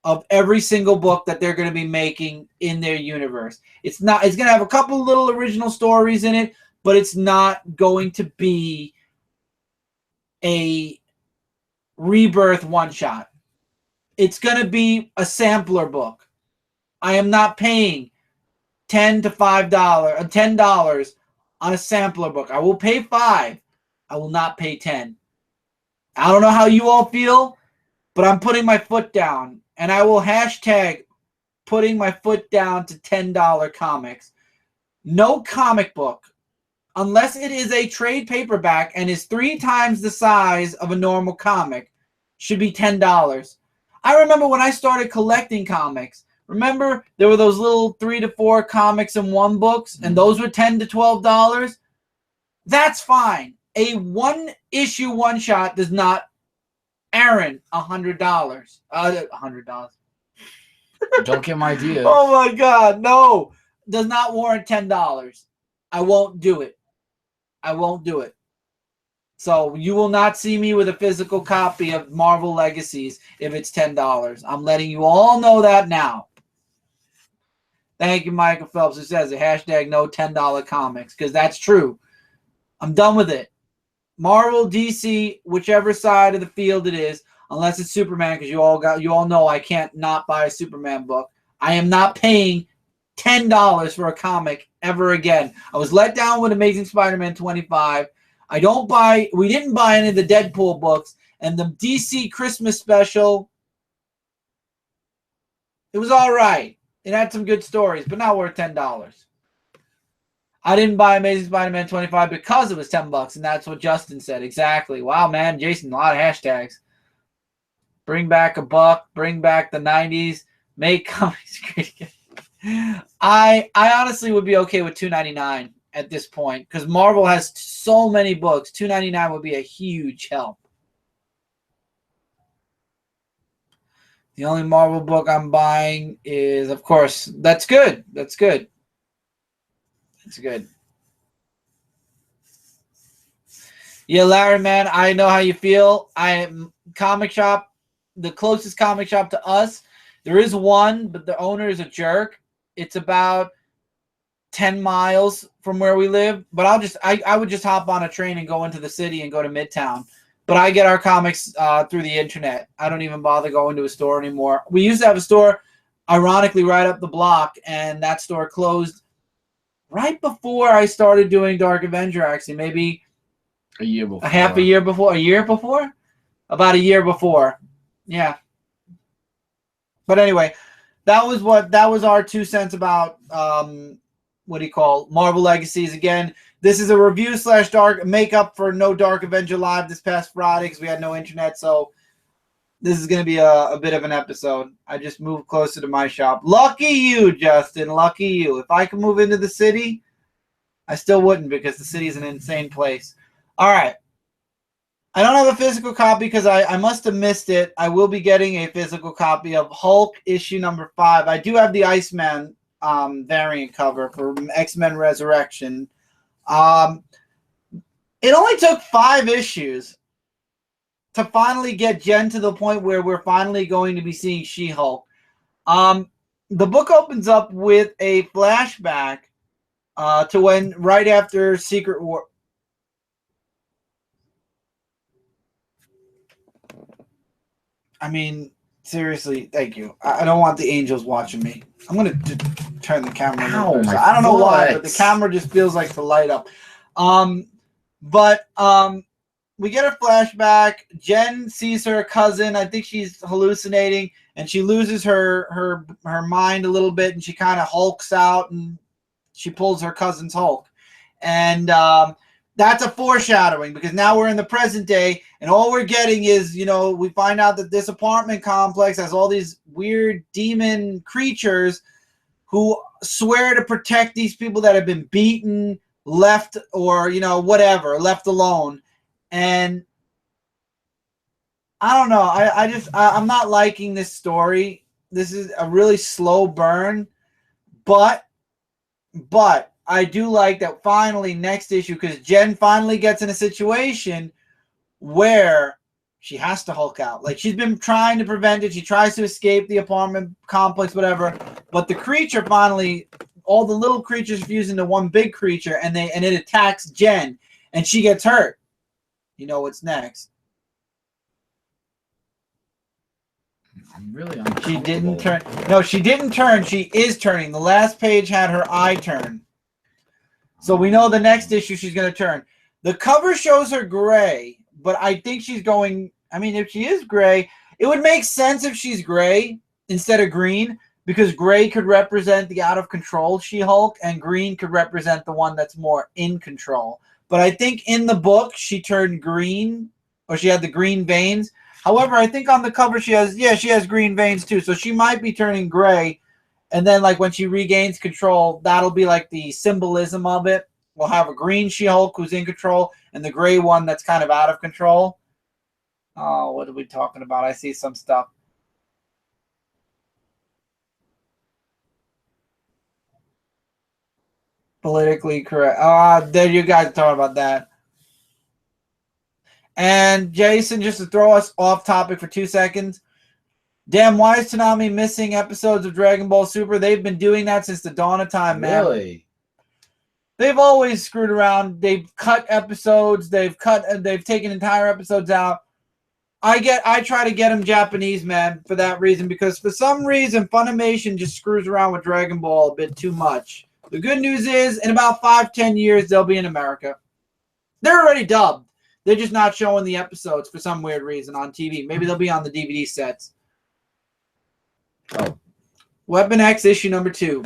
of every single book that they're going to be making in their universe. It's going to have a couple little original stories in it, but it's not going to be a rebirth one-shot. It's going to be a sampler book. I am not paying $10 on a sampler book. I will pay $5. I will not pay $10. I don't know how you all feel, but I'm putting my foot down, and I will hashtag putting my foot down to $10 comics. No comic book, unless it is a trade paperback and is 3 times the size of a normal comic, should be $10. I remember when I started collecting comics. Remember, there were those little 3 to 4 comics in one books, and those were $10 to $12. That's fine. A one-issue one-shot does not Aaron, $100. $100. Don't get my idea. Oh my God, no! Does not warrant $10. I won't do it. I won't do it. So you will not see me with a physical copy of Marvel Legacies if it's $10. I'm letting you all know that now. Thank you, Michael Phelps, who says it. Hashtag no $10 comics, because that's true. I'm done with it. Marvel, DC, whichever side of the field it is, unless it's Superman, because you all know I can't not buy a Superman book. I am not paying $10 for a comic ever again. I was let down with Amazing Spider-Man 25. We didn't buy any of the Deadpool books, and the DC Christmas special, it was all right. It had some good stories, but not worth $10. I didn't buy Amazing Spider-Man 25 because it was $10, and that's what Justin said. Exactly. Wow, man, Jason, a lot of hashtags. Bring back a buck. Bring back the 90s. Make comics great again. I honestly would be okay with $2.99 at this point, because Marvel has so many books. $2.99 would be a huge help. The only Marvel book I'm buying is, of course, that's good. That's good. It's good. Yeah, Larry, man, I know how you feel. I am comic shop, the closest comic shop to us. There is one, but the owner is a jerk. It's about 10 miles from where we live, but I would just hop on a train and go into the city and go to Midtown. But I get our comics through the internet. I don't even bother going to a store anymore. We used to have a store, ironically, right up the block, and that store closed right before I started doing Dark Avenger, actually. Maybe a year before. A year before? About a year before. Yeah. But anyway, that was our 2 cents about what do you call Marvel Legacies. Again, this is a review / dark makeup for no Dark Avenger Live this past Friday because we had no internet, so this is going to be a bit of an episode. I just moved closer to my shop. Lucky you, Justin. Lucky you. If I could move into the city, I still wouldn't because the city is an insane place. All right. I don't have a physical copy because I must have missed it. I will be getting a physical copy of Hulk issue number 5. I do have the Iceman variant cover for X-Men Resurrection. It only took 5 issues to finally get Jen to the point where we're finally going to be seeing She-Hulk. The book opens up with a flashback to when right after Secret War. I mean, seriously, thank you. I don't want the angels watching me. I'm going to turn the camera. I don't know why, but the camera just feels like to light up. We get a flashback. Jen sees her cousin. I think she's hallucinating, and she loses her mind a little bit, and she kind of hulks out, and she pulls her cousin's Hulk. And that's a foreshadowing because now we're in the present day, and all we're getting is, we find out that this apartment complex has all these weird demon creatures who swear to protect these people that have been beaten, left, or, whatever, left alone. And I don't know. I'm not liking this story. This is a really slow burn, but I do like that finally next issue, because Jen finally gets in a situation where she has to Hulk out. Like, she's been trying to prevent it. She tries to escape the apartment complex, whatever. But the creature finally, all the little creatures fuse into one big creature, and it attacks Jen, and she gets hurt. You know what's next? I'm really She didn't turn. No, she didn't turn. She is turning. The last page had her eye turn. So we know the next issue she's going to turn. The cover shows her gray, but I think she's going... I mean, if she is gray, it would make sense if she's gray instead of green, because gray could represent the out-of-control She-Hulk, and green could represent the one that's more in control. But I think in the book, she turned green, or she had the green veins. However, I think on the cover she has green veins too. So she might be turning gray. And then, like, when she regains control, that'll be like the symbolism of it. We'll have a green She-Hulk who's in control, and the gray one that's kind of out of control. Oh, what are we talking about? I see some stuff. Politically correct. There you guys are talking about that. And Jason, just to throw us off topic for 2 seconds. Damn, why is Toonami missing episodes of Dragon Ball Super? They've been doing that since the dawn of time, man. Really? They've always screwed around. They've cut episodes. They've taken entire episodes out. I try to get them Japanese, man, for that reason, because for some reason Funimation just screws around with Dragon Ball a bit too much. The good news is, in about 5-10 years, they'll be in America. They're already dubbed. They're just not showing the episodes for some weird reason on TV. Maybe they'll be on the DVD sets. Oh. Weapon X issue number 2.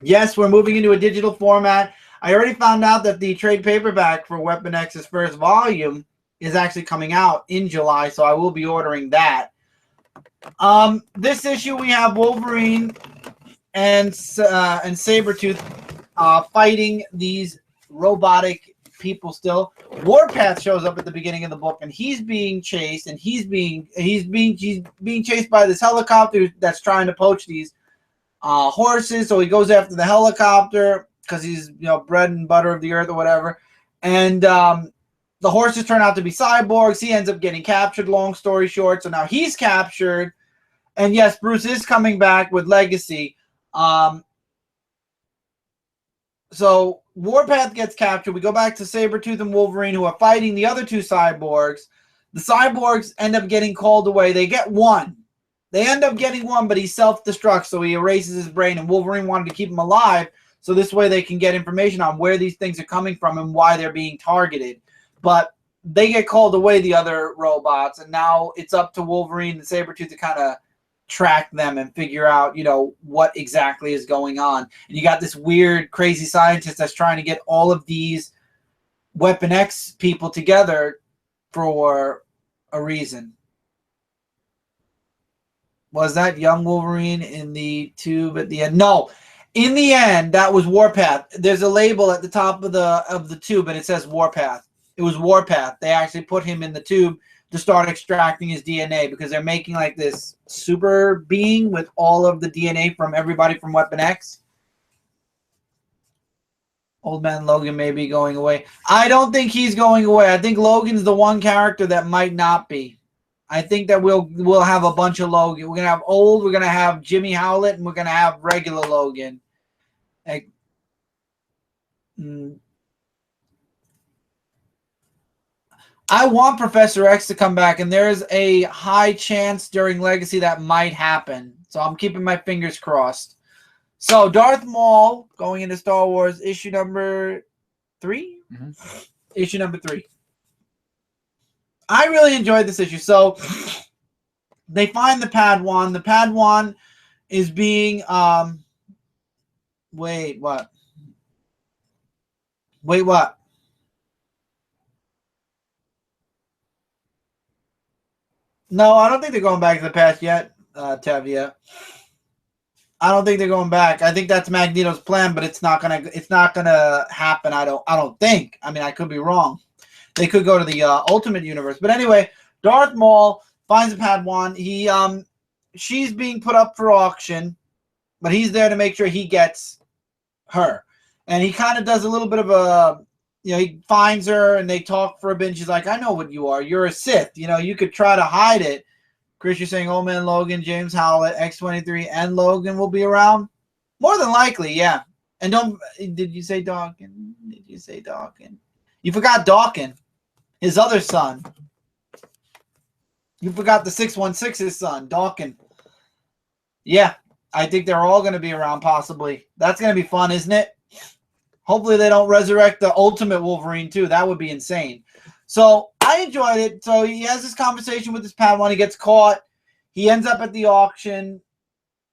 Yes, we're moving into a digital format. I already found out that the trade paperback for Weapon X's first volume is actually coming out in July, so I will be ordering that. This issue we have Wolverine and Sabretooth fighting these robotic people still. Warpath shows up at the beginning of the book, and he's being chased, and he's being chased by this helicopter that's trying to poach these horses. So he goes after the helicopter because he's bread and butter of the earth or whatever. And the horses turn out to be cyborgs. He ends up getting captured, long story short. So now he's captured. And yes, Bruce is coming back with Legacy. So Warpath gets captured. We go back to Sabretooth and Wolverine, who are fighting the other two cyborgs. The cyborgs end up getting called away. They get one. They end up getting one, but he self-destructs, so he erases his brain. And Wolverine wanted to keep him alive, so this way they can get information on where these things are coming from and why they're being targeted. But they get called away, the other robots, and now it's up to Wolverine and Sabretooth to kind of track them and figure out, you know, what exactly is going on. And you got this weird, crazy scientist that's trying to get all of these Weapon X people together for a reason. Was that young Wolverine in the tube at the end? No. In the end, that was Warpath. There's a label at the top of the tube, and it says Warpath. It was Warpath. They actually put him in the tube to start extracting his DNA because they're making like this super being with all of the DNA from everybody from Weapon X. Old Man Logan may be going away. I don't think he's going away. I think Logan's the one character that might not be. I think that we'll have a bunch of Logan. We're gonna have old. We're gonna have Jimmy Howlett, and we're gonna have regular Logan. Like, I want Professor X to come back, and there's a high chance during Legacy that might happen. So I'm keeping my fingers crossed. So Darth Maul going into Star Wars issue number 3. Mm-hmm. Issue number 3. I really enjoyed this issue. So they find the Padawan. The Padawan is being wait, what? Wait, what? No, I don't think they're going back to the past yet, Tevia. I don't think they're going back. I think that's Magneto's plan, but it's not gonna happen. I don't think. I mean, I could be wrong. They could go to the Ultimate Universe. But anyway, Darth Maul finds a Padawan. She's being put up for auction, but he's there to make sure he gets her. And he kind of does a little bit of a, you know, he finds her and they talk for a bit. And she's like, I know what you are. You're a Sith. You know, you could try to hide it. Chris, you're saying Old Man Logan, James Howlett, X-23, and Logan will be around? More than likely, yeah. And did you say Dawkins? Did you say Dawkins? You forgot Dawkins, his other son. You forgot the 616's son, Dawkins. Yeah, I think they're all going to be around possibly. That's going to be fun, isn't it? Hopefully they don't resurrect the Ultimate Wolverine too. That would be insane. So I enjoyed it. So he has this conversation with his Padawan. He gets caught. He ends up at the auction.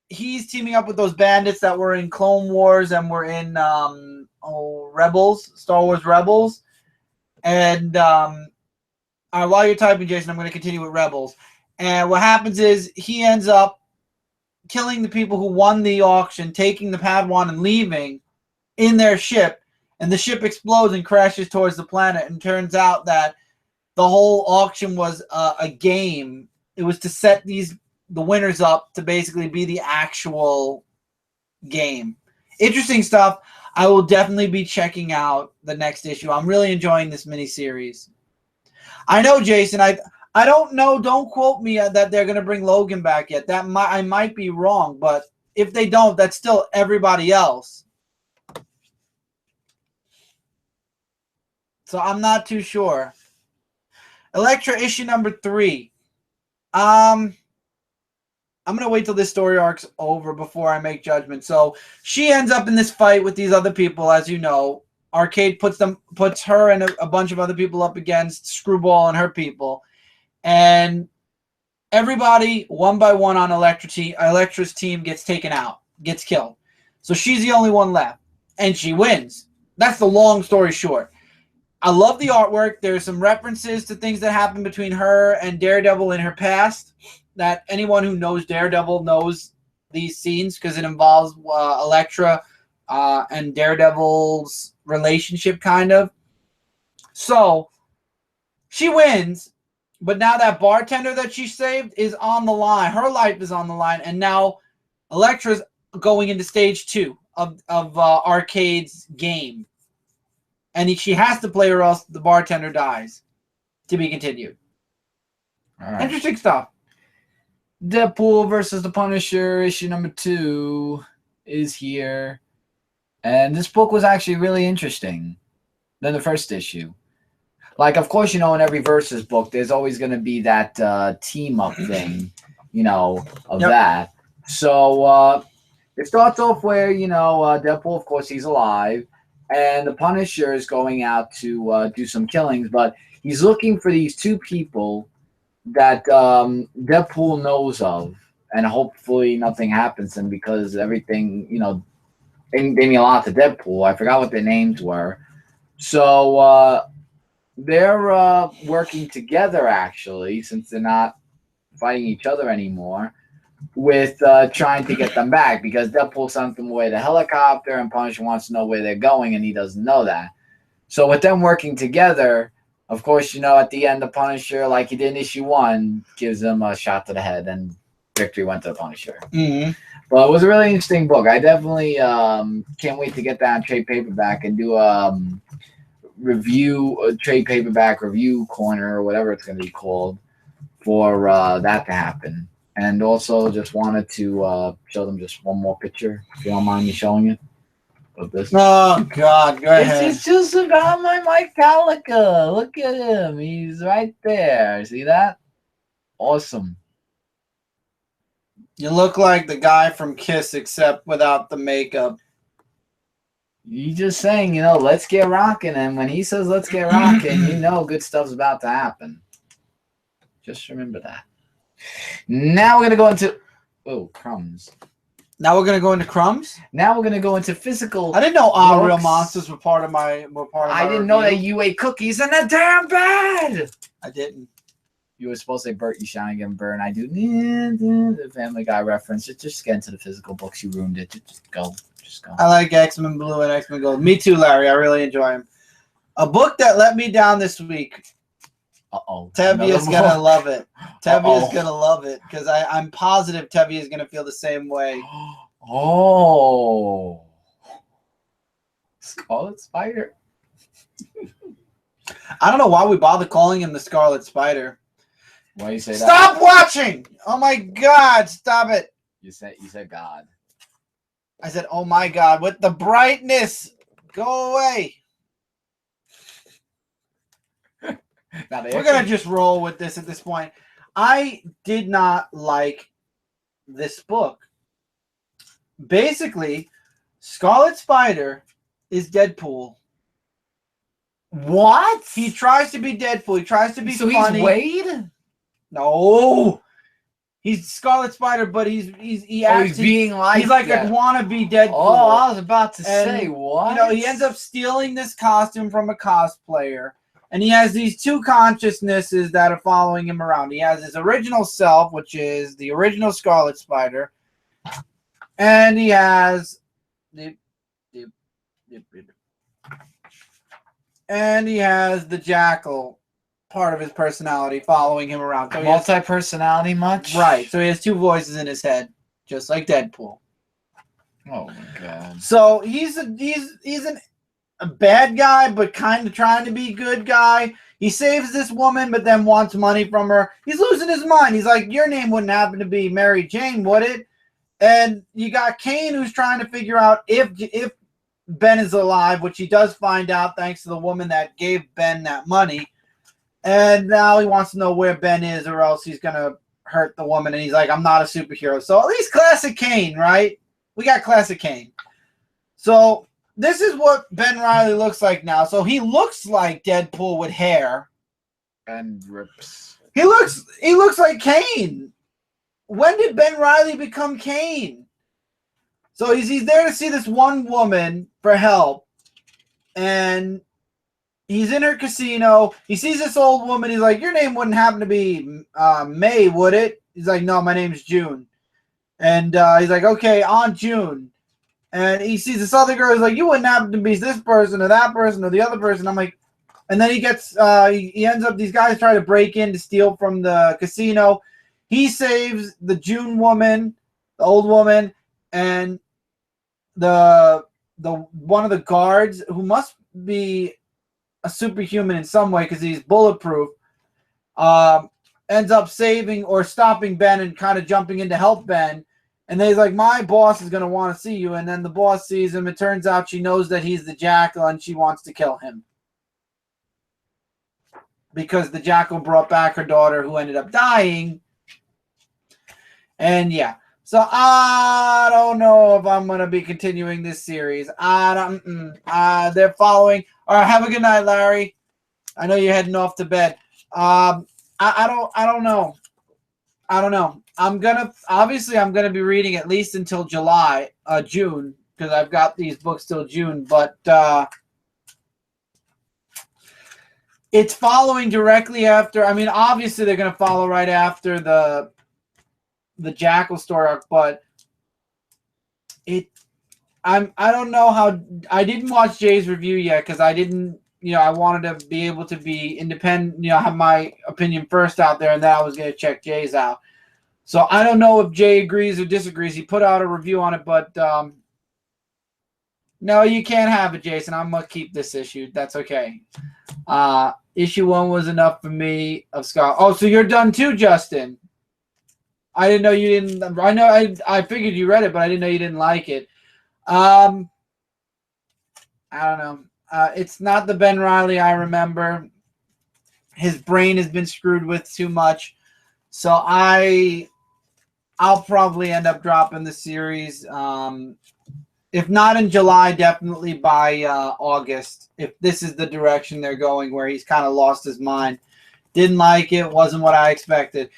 He's teaming up with those bandits that were in Clone Wars and were in Rebels, Star Wars Rebels. And while you're typing, Jason, I'm going to continue with Rebels. And what happens is he ends up killing the people who won the auction, taking the Padawan and leaving in their ship. And the ship explodes and crashes towards the planet. And turns out that the whole auction was a game. It was to set the winners up to basically be the actual game. Interesting stuff. I will definitely be checking out the next issue. I'm really enjoying this miniseries. I know, Jason. I don't know. Don't quote me that they're going to bring Logan back yet. I might be wrong, but if they don't, that's still everybody else. So I'm not too sure. Elektra issue number 3. I'm going to wait till this story arc's over before I make judgment. So she ends up in this fight with these other people, as you know. Arcade puts her and a bunch of other people up against Screwball and her people. And everybody, one by one on Elektra's team gets taken out, gets killed. So she's the only one left. And she wins. That's the long story short. I love the artwork. There's some references to things that happened between her and Daredevil in her past. That anyone who knows Daredevil knows these scenes because it involves Elektra and Daredevil's relationship, kind of. So she wins, but now that bartender that she saved is on the line. Her life is on the line, and now Elektra's going into stage 2 of Arcade's game. and she has to play or else the bartender dies. To be continued. All right. Interesting stuff. Deadpool versus the Punisher, issue number 2 is here. And this book was actually really interesting than the first issue. Like, of course, you know, in every Versus book, there's always going to be that team-up thing, you know, of that. So it starts off where, you know, Deadpool, of course, he's alive. And the Punisher is going out to do some killings. But he's looking for these 2 people that Deadpool knows of, and hopefully nothing happens to him because everything, you know, they mean a lot to Deadpool. I forgot what their names were. So they're working together, actually, since they're not fighting each other anymore, with trying to get them back because Deadpool sent them away the helicopter and Punisher wants to know where they're going and he doesn't know that. So with them working together, of course, you know, at the end, the Punisher, like he did in issue 1, gives them a shot to the head, and victory went to the Punisher. Mm-hmm. But it was a really interesting book. I definitely can't wait to get that on trade paperback and do a trade paperback review corner, or whatever it's going to be called, for that to happen. And also just wanted to show them just one more picture, if you don't mind me showing it. Of this. Oh, God, go ahead. It's just about my Mike Calica. Look at him. He's right there. See that? Awesome. You look like the guy from Kiss, except without the makeup. You just saying, you know, let's get rocking. And when he says let's get rocking, you know good stuff's about to happen. Just remember that. Now we're going to go into... Oh, crumbs. Now we're gonna go into crumbs. Now we're gonna go into physical. I didn't know all real monsters were part of my. I didn't know that you ate cookies in the damn bed. I didn't. You were supposed to say Bert, you shine again, Bert. And I do the Family Guy reference. Just get into the physical books. You ruined it. Just go. I like X-Men Blue and X-Men Gold. Me too, Larry. I really enjoy them. A book that let me down this week. Tevia's gonna love it. Tevia's gonna love it because I'm positive Tevia's gonna feel the same way. Oh, Scarlet Spider. I don't know why we bother calling him the Scarlet Spider. Why you say that? Stop watching! Oh my God! Stop it! You said God. I said, oh my God! With the brightness, go away. We're going to just roll with this at this point. I did not like this book. Basically, Scarlet Spider is Deadpool. What? He tries to be Deadpool. He tries to be funny. So he's Wade? No. He's Scarlet Spider, but he's being like he's like a wannabe Deadpool. Oh, I was about to say, what? You know, he ends up stealing this costume from a cosplayer. And he has these 2 consciousnesses that are following him around. He has his original self, which is the original Scarlet Spider. And he has the Jackal part of his personality following him around. So multi-personality much? Right. So he has 2 voices in his head, just like Deadpool. Oh my God. So he's a bad guy, but kind of trying to be a good guy. He saves this woman, but then wants money from her. He's losing his mind. He's like, your name wouldn't happen to be Mary Jane, would it? And you got Kane, who's trying to figure out if Ben is alive, which he does find out thanks to the woman that gave Ben that money. And now he wants to know where Ben is, or else he's going to hurt the woman. And he's like, I'm not a superhero. So at least classic Kane, right? We got classic Kane. So this is what Ben Reily looks like now. So he looks like Deadpool with hair. And rips. He looks like Kane. When did Ben Reily become Kane? So he's there to see this one woman for help. And he's in her casino. He sees this old woman. He's like, your name wouldn't happen to be May, would it? He's like, no, my name's June. And he's like, okay, Aunt June. And he sees this other girl. He's like, you wouldn't happen to be this person or that person or the other person. I'm like, and then he gets, he ends up, these guys try to break in to steal from the casino. He saves the June woman, the old woman, and the one of the guards who must be a superhuman in some way because he's bulletproof. Ends up saving or stopping Ben and kind of jumping in to help Ben. And then he's like, my boss is going to want to see you. And then the boss sees him. It turns out she knows that he's the Jackal and she wants to kill him. Because the Jackal brought back her daughter who ended up dying. And yeah. So I don't know if I'm going to be continuing this series. They're following. All right, have a good night, Larry. I know you're heading off to bed. I don't know. I'm gonna be reading at least until June, because I've got these books till June, but it's following directly after. I mean, obviously they're gonna follow right after the Jackal story arc, but I don't know how. I didn't watch Jay's review yet because I didn't. I wanted to be able to be independent, have my opinion first out there, and then I was going to check Jay's out. So I don't know if Jay agrees or disagrees. He put out a review on it, but no, you can't have it, Jason. I'm going to keep this issue. That's okay. Issue 1 was enough for me of Scott. Oh, so you're done too, Justin. I didn't know you didn't. I know I figured you read it, but I didn't know you didn't like it. I don't know. It's not the Ben Reily I remember. His brain has been screwed with too much. So I'll probably end up dropping the series. If not in July, definitely by August. If this is the direction they're going, where he's kind of lost his mind. Didn't like it. Wasn't what I expected.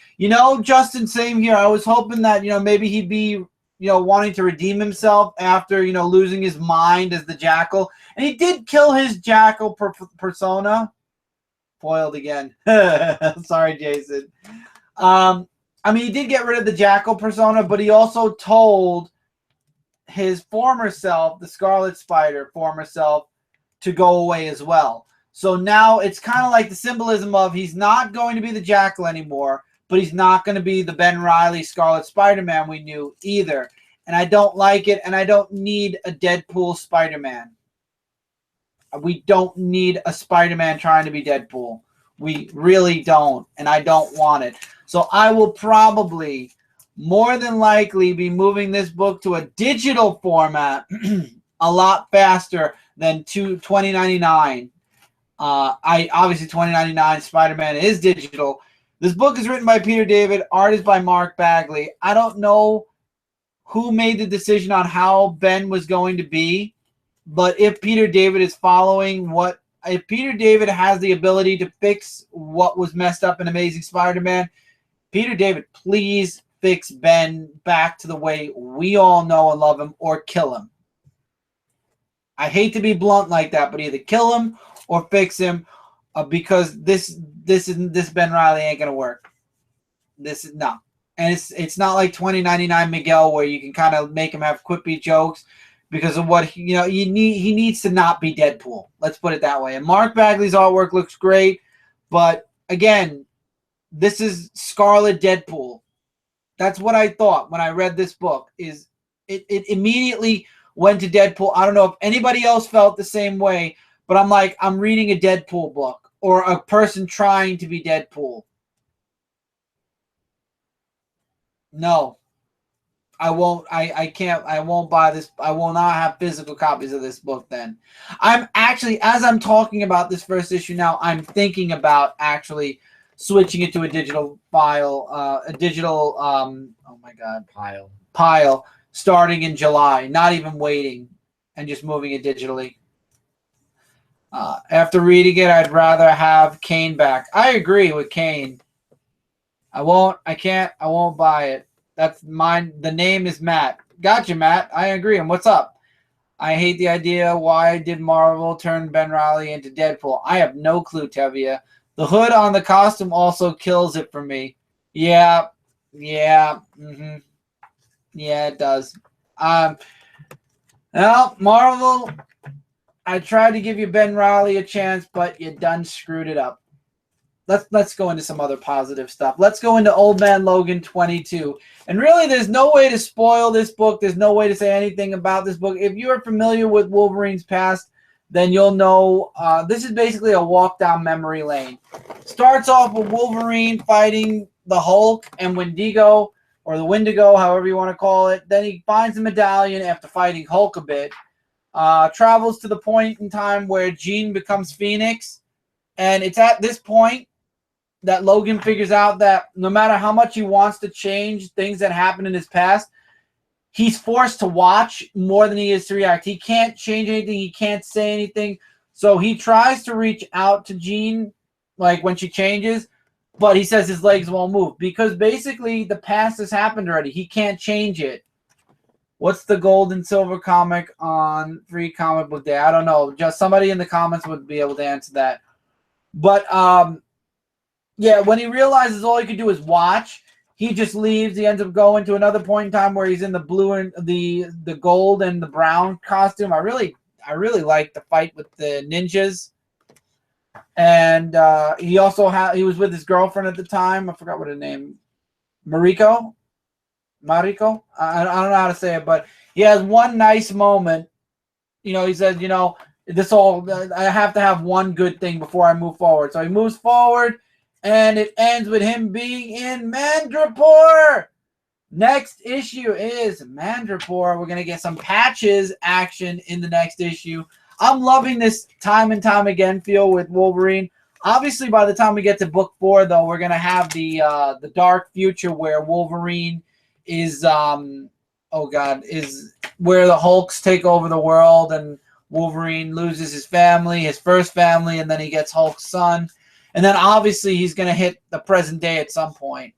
Justin, same here. I was hoping that, maybe he'd be wanting to redeem himself after, losing his mind as the Jackal. And he did kill his Jackal persona. Foiled again. Sorry, Jason. He did get rid of the Jackal persona, but he also told his former self, the Scarlet Spider former self, to go away as well. So now it's kind of like the symbolism of he's not going to be the Jackal anymore, but he's not going to be the Ben Reily Scarlet Spider-Man we knew either. And I don't like it, and I don't need a Deadpool Spider-Man. We don't need a Spider-Man trying to be Deadpool. We really don't, and I don't want it. So I will probably, more than likely, be moving this book to a digital format a lot faster than $20.99. Obviously $20.99 Spider-Man is digital. This book is written by Peter David. Art is by Mark Bagley. I don't know who made the decision on how Ben was going to be, but if Peter David is following if Peter David has the ability to fix what was messed up in Amazing Spider-Man, Peter David, please fix Ben back to the way we all know and love him, or kill him. I hate to be blunt like that, but either kill him or fix him, because this Ben Reily ain't gonna work. This is no, and it's not like $20.99 Miguel where you can kind of make him have quippy jokes because of what he needs to not be Deadpool. Let's put it that way. And Mark Bagley's artwork looks great, but again, this is Scarlet Deadpool. That's what I thought when I read this book. Is it immediately went to Deadpool? I don't know if anybody else felt the same way. But I'm like, I'm reading a Deadpool book or a person trying to be Deadpool. No, I won't. I can't. I won't buy this. I will not have physical copies of this book then. I'm actually, as I'm talking about this first issue now, I'm thinking about actually switching it to a digital file, oh my God, pile starting in July, not even waiting and just moving it digitally. After reading it, I'd rather have Kane back. I agree with Kane. I won't buy it. That's mine. The name is Matt. Gotcha, Matt. I agree. And what's up? I hate the idea. Why did Marvel turn Ben Reily into Deadpool? I have no clue, Tevia. The hood on the costume also kills it for me. Yeah. Yeah, it does. Well, Marvel, I tried to give you Ben Reily a chance, but you done screwed it up. Let's go into some other positive stuff. Let's go into Old Man Logan 22. And really, there's no way to spoil this book. There's no way to say anything about this book. If you are familiar with Wolverine's past, then you'll know this is basically a walk down memory lane. Starts off with Wolverine fighting the Hulk and Wendigo, or the Wendigo, however you want to call it. Then he finds the medallion after fighting Hulk a bit. Travels to the point in time where Jean becomes Phoenix. And it's at this point that Logan figures out that no matter how much he wants to change things that happened in his past, he's forced to watch more than he is to react. He can't change anything. He can't say anything. So he tries to reach out to Jean, like when she changes, but he says his legs won't move because basically the past has happened already. He can't change it. What's the gold and silver comic on Free Comic Book Day? I don't know. Just somebody in the comments would be able to answer that. But, yeah, when he realizes all he could do is watch, he just leaves. He ends up going to another point in time where he's in the blue and the gold and the brown costume. I really like the fight with the ninjas. And he also he was with his girlfriend at the time. I forgot what her name. Mariko. I don't know how to say it, but he has one nice moment. You know, he says, you know, I have to have one good thing before I move forward. So he moves forward, and it ends with him being in Madripoor. Next issue is Madripoor. We're going to get some patches action in the next issue. I'm loving this time and time again feel with Wolverine. Obviously, by the time we get to book 4, though, we're going to have the dark future where Wolverine is, is where the Hulks take over the world, and Wolverine loses his family, his first family, and then he gets Hulk's son. And then obviously he's going to hit the present day at some point.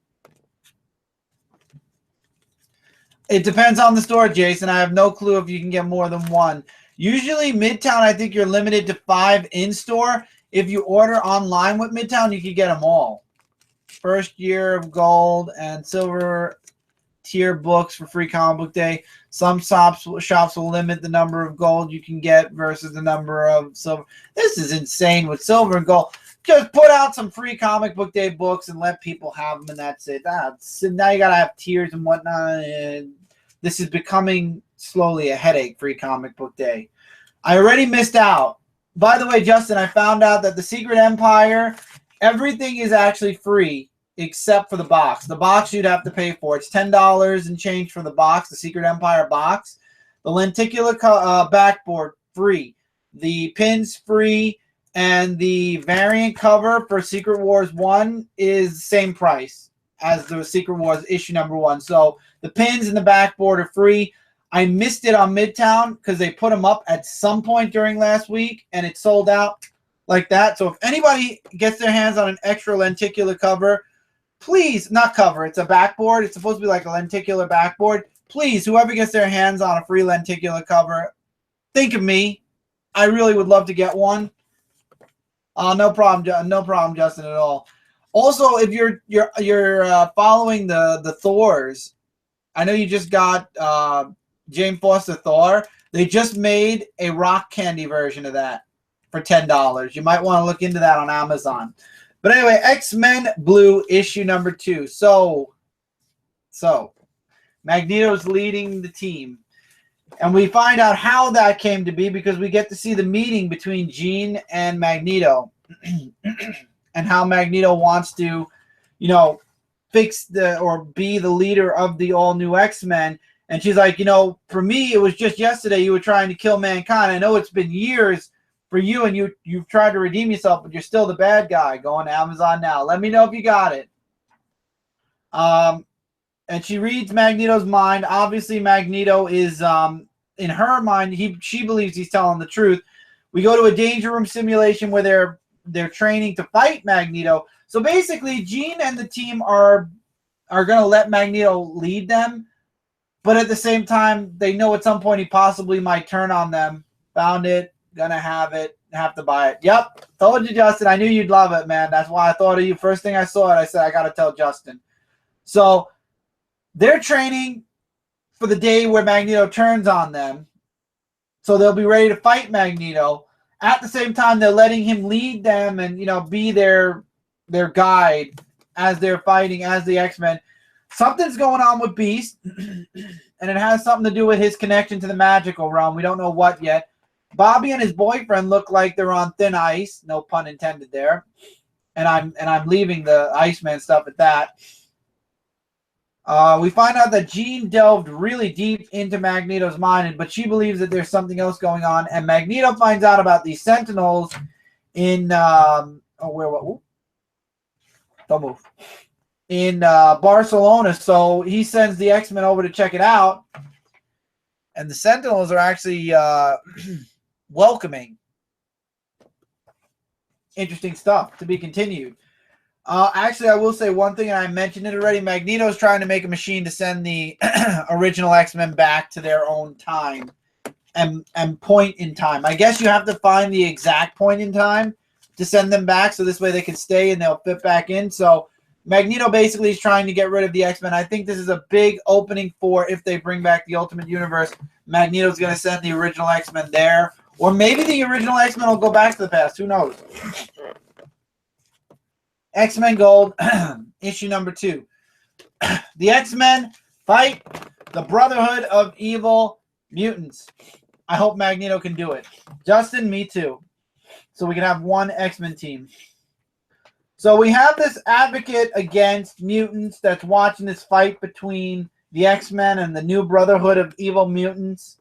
It depends on the store, Jason. I have no clue if you can get more than one. Usually Midtown, I think you're limited to 5 in-store. If you order online with Midtown, you can get them all. First year of gold and silver tier books for Free Comic Book Day. Some shops will limit the number of gold you can get versus the number of silver. This is insane with silver and gold. Just put out some Free Comic Book Day books and let people have them, and that's it. So now you got to have tiers and whatnot, and this is becoming slowly a headache, Free Comic Book Day. I already missed out. By the way, Justin, I found out that the Secret Empire, everything is actually free except for the box. The box you'd have to pay for. It's $10 and change for the box, the Secret Empire box. The lenticular backboard, free. The pins, free. And the variant cover for Secret Wars 1 is same price as the Secret Wars issue number 1. So the pins and the backboard are free. I missed it on Midtown because they put them up at some point during last week, and it sold out like that. So if anybody gets their hands on an extra lenticular cover, please, not cover, it's a backboard. It's supposed to be like a lenticular backboard. Please, whoever gets their hands on a free lenticular cover, think of me. I really would love to get one. No problem, Justin, at all. Also, if you're following the Thors, I know you just got Jane Foster Thor. They just made a rock candy version of that for $10. You might want to look into that on Amazon. But anyway, X-Men Blue issue number 2. So Magneto's leading the team. And we find out how that came to be because we get to see the meeting between Jean and Magneto and how Magneto wants to, you know, fix or be the leader of the all-new X-Men. And she's like, you know, for me, it was just yesterday you were trying to kill mankind. I know it's been years for you and you've tried to redeem yourself, but you're still the bad guy. Go on Amazon now. Let me know if you got it. And she reads Magneto's mind. Obviously, Magneto is, in her mind, she believes he's telling the truth. We go to a danger room simulation where they're training to fight Magneto. So basically, Jean and the team are going to let Magneto lead them. But at the same time, they know at some point he possibly might turn on them. Found it. Gonna have it. Have to buy it. Yep. Told you, Justin. I knew you'd love it, man. That's why I thought of you. First thing I saw it, I said, I got to tell Justin. So they're training for the day where Magneto turns on them. So they'll be ready to fight Magneto. At the same time, they're letting him lead them and, you know, be their guide as they're fighting as the X-Men. Something's going on with Beast, and it has something to do with his connection to the magical realm. We don't know what yet. Bobby and his boyfriend look like they're on thin ice. No pun intended there. And I'm leaving the Iceman stuff at that. We find out that Jean delved really deep into Magneto's mind, but she believes that there's something else going on. And Magneto finds out about these Sentinels in don't move. In Barcelona. So he sends the X-Men over to check it out. And the Sentinels are actually welcoming. Interesting stuff to be continued. Actually, I will say one thing, and I mentioned it already. Magneto is trying to make a machine to send the original X-Men back to their own time and point in time. I guess you have to find the exact point in time to send them back, so this way they can stay and they'll fit back in. So Magneto basically is trying to get rid of the X-Men. I think this is a big opening for if they bring back the Ultimate Universe. Magneto's going to send the original X-Men there. Or maybe the original X-Men will go back to the past. Who knows? X-Men Gold, issue number 2. The X-Men fight the Brotherhood of Evil Mutants. I hope Magneto can do it. Justin, me too. So we can have one X-Men team. So we have this advocate against mutants that's watching this fight between the X-Men and the new Brotherhood of Evil Mutants.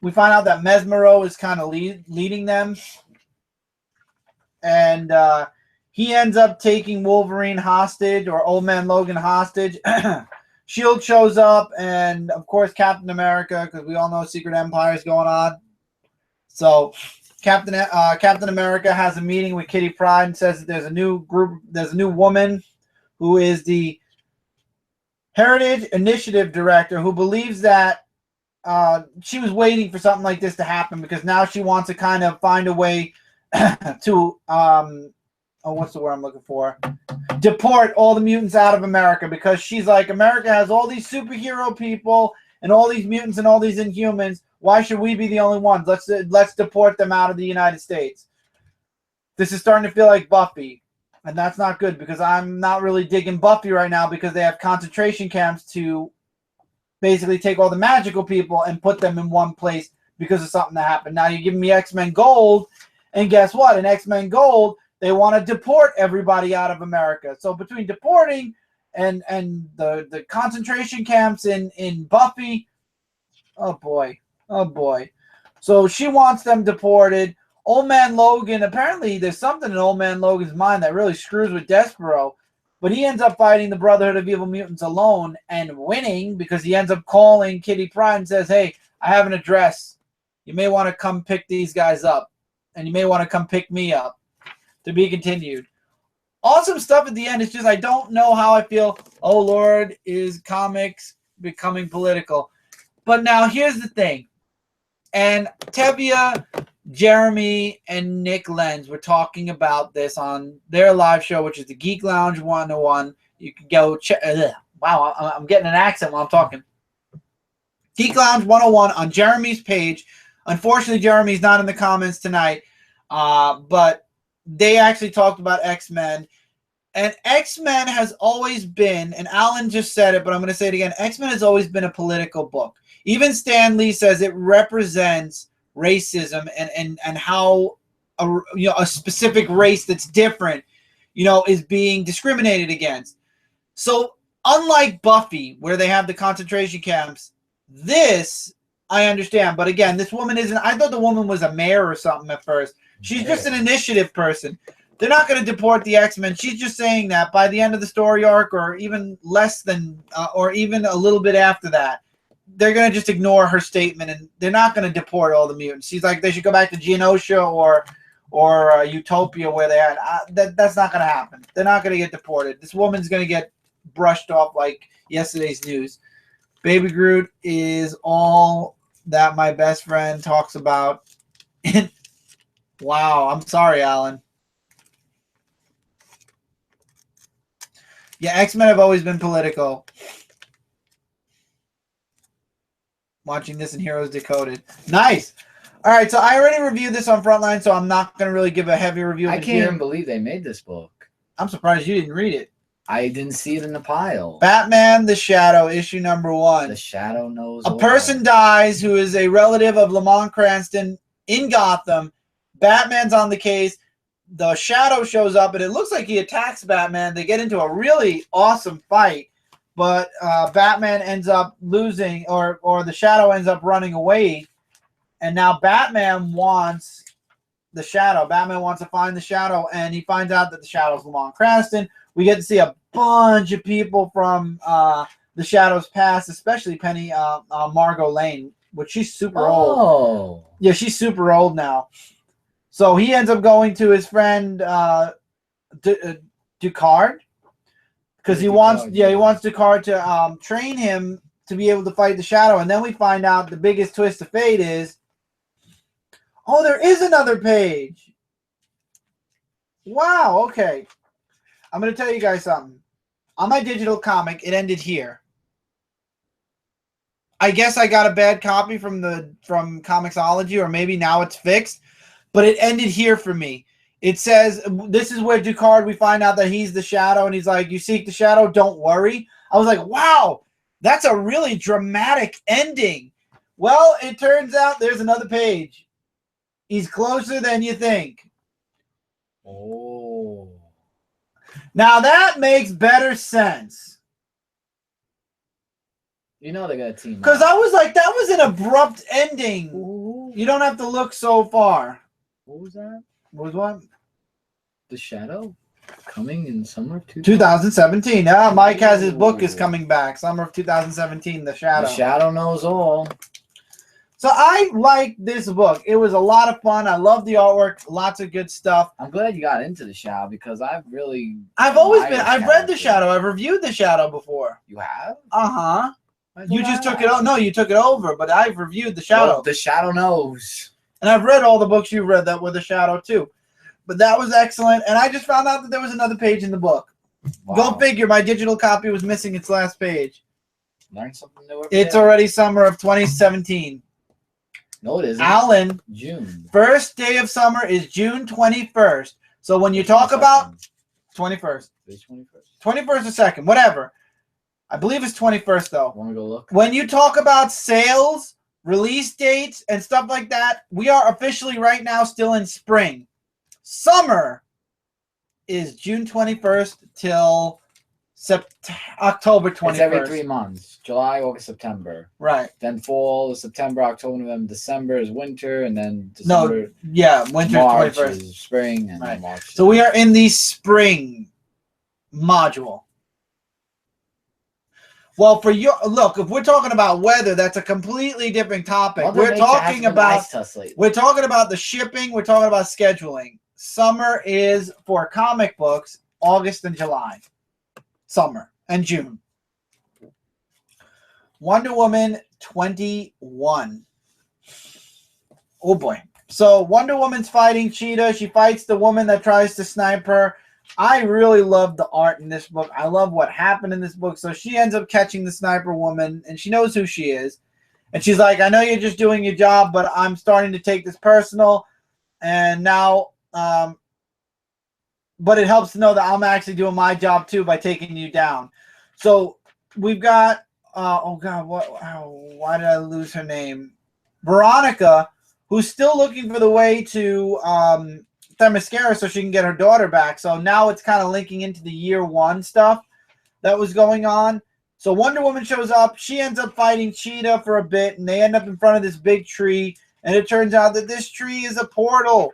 We find out that Mesmero is kind of leading them. And he ends up taking Wolverine hostage, or Old Man Logan hostage. S.H.I.E.L.D. shows up, and of course Captain America, because we all know Secret Empire is going on. So Captain America has a meeting with Kitty Pryde and says that there's a new woman who is the Heritage Initiative Director, who believes that she was waiting for something like this to happen, because now she wants to kind of find a way to what's the word I'm looking for? Deport all the mutants out of America, because she's like, America has all these superhero people and all these mutants and all these Inhumans. Why should we be the only ones? Let's deport them out of the United States. This is starting to feel like Buffy, and that's not good, because I'm not really digging Buffy right now, because they have concentration camps to basically take all the magical people and put them in one place because of something that happened. Now you're giving me X-Men Gold, and guess what? In X-Men Gold, they want to deport everybody out of America. So between deporting and the concentration camps in Buffy, oh boy. So she wants them deported. Old Man Logan, apparently there's something in Old Man Logan's mind that really screws with Despero, but he ends up fighting the Brotherhood of Evil Mutants alone and winning, because he ends up calling Kitty Pryde and says, hey, I have an address. You may want to come pick these guys up, and you may want to come pick me up. To be continued. Awesome stuff at the end. It's just I don't know how I feel. Oh, Lord, is comics becoming political? But now here's the thing. And Tevia, Jeremy, and Nick Lenz were talking about this on their live show, which is the Geek Lounge 101. You can go check. Wow, I'm getting an accent while I'm talking. Geek Lounge 101 on Jeremy's page. Unfortunately, Jeremy's not in the comments tonight, but they actually talked about X-Men. And X-Men has always been, and Alan just said it, but I'm going to say it again, X-Men has always been a political book. Even Stan Lee says it represents racism and how a specific race that's different, is being discriminated against. So unlike Buffy, where they have the concentration camps, this I understand. But again, this woman isn't, I thought the woman was a mayor or something at first. She's just an initiative person. They're not going to deport the X-Men. She's just saying that by the end of the story arc, or even less than, or even a little bit after that, they're going to just ignore her statement, and they're not going to deport all the mutants. She's like, they should go back to Genosha or Utopia, where they had. That's not going to happen. They're not going to get deported. This woman's going to get brushed off like yesterday's news. Baby Groot is all that my best friend talks about. Wow, I'm sorry, Alan. Yeah, X-Men have always been political. Watching this in Heroes Decoded. Nice. All right, so I already reviewed this on Frontline, so I'm not going to really give a heavy review. I can't even believe they made this book. I'm surprised you didn't read it. I didn't see it in the pile. Batman the Shadow, issue number 1. The Shadow knows a person dies who is a relative of Lamont Cranston in Gotham. Batman's on the case. The Shadow shows up, and it looks like he attacks Batman. They get into a really awesome fight, but Batman ends up losing, or the Shadow ends up running away, and now Batman wants the Shadow. Batman wants to find the Shadow, and he finds out that the Shadow's Lamont Cranston. We get to see a bunch of people from the Shadow's past, especially Penny Margot Lane, which she's super old. Yeah, she's super old now. So he ends up going to his friend Ducard, because he wants Ducard to train him to be able to fight the Shadow. And then we find out the biggest twist of fate is, oh, there is another page. Wow. Okay, I'm gonna tell you guys something. On my digital comic, it ended here. I guess I got a bad copy from Comixology, or maybe now it's fixed. But it ended here for me. It says, this is where Ducard, we find out that he's the Shadow, and he's like, you seek the Shadow, don't worry. I was like, wow, that's a really dramatic ending. Well, it turns out there's another page. He's closer than you think. Oh. Now that makes better sense. You know they're going to team up. Because I was like, that was an abrupt ending. Ooh. You don't have to look so far. What was that? What was what? The Shadow coming in summer of 2017. Yeah, Mike has his book is coming back. Summer of 2017, The Shadow. The Shadow knows all. So I liked this book. It was a lot of fun. I love the artwork. Lots of good stuff. I'm glad you got into The Shadow, because I've read The Shadow. I've reviewed The Shadow before. You have? Uh-huh. You just took it over. No, you took it over, but I've reviewed The Shadow. Well, The Shadow knows. And I've read all the books you read that were The Shadow too. But that was excellent. And I just found out that there was another page in the book. Wow. Go figure. My digital copy was missing its last page. Learn something new every It's day. already summer of 2017. No, it isn't. Alan, June. First day of summer is June 21st. So when you talk about 21st. It's 21st. 21st or 2nd, whatever. I believe it's 21st though. Want to go look? When you talk about sales, release dates, and stuff like that, we are officially right now still in spring. Summer is June 21st till October 21st. It's every 3 months. July, August, September. Right. Then fall is September, October, November. December is winter, and then December. No, yeah, winter March 21st. is spring, and right. then March. So we are in the spring module. Well, for your look, if we're talking about weather, that's a completely different topic. We're talking about the shipping. We're talking about scheduling. Summer is for comic books, August and July. Summer and June. Wonder Woman 21. Oh boy. So Wonder Woman's fighting Cheetah. She fights the woman that tries to snipe her. I really love the art in this book. I love what happened in this book. So she ends up catching the sniper woman, and she knows who she is. And she's like, I know you're just doing your job, but I'm starting to take this personal. And now, but it helps to know that I'm actually doing my job too by taking you down. So we've got, oh God, why did I lose her name? Veronica, who's still looking for the way to Themyscira so she can get her daughter back. So now it's kind of linking into the year one stuff that was going on. So Wonder Woman shows up. She ends up fighting Cheetah for a bit, and they end up in front of this big tree. And it turns out that this tree is a portal,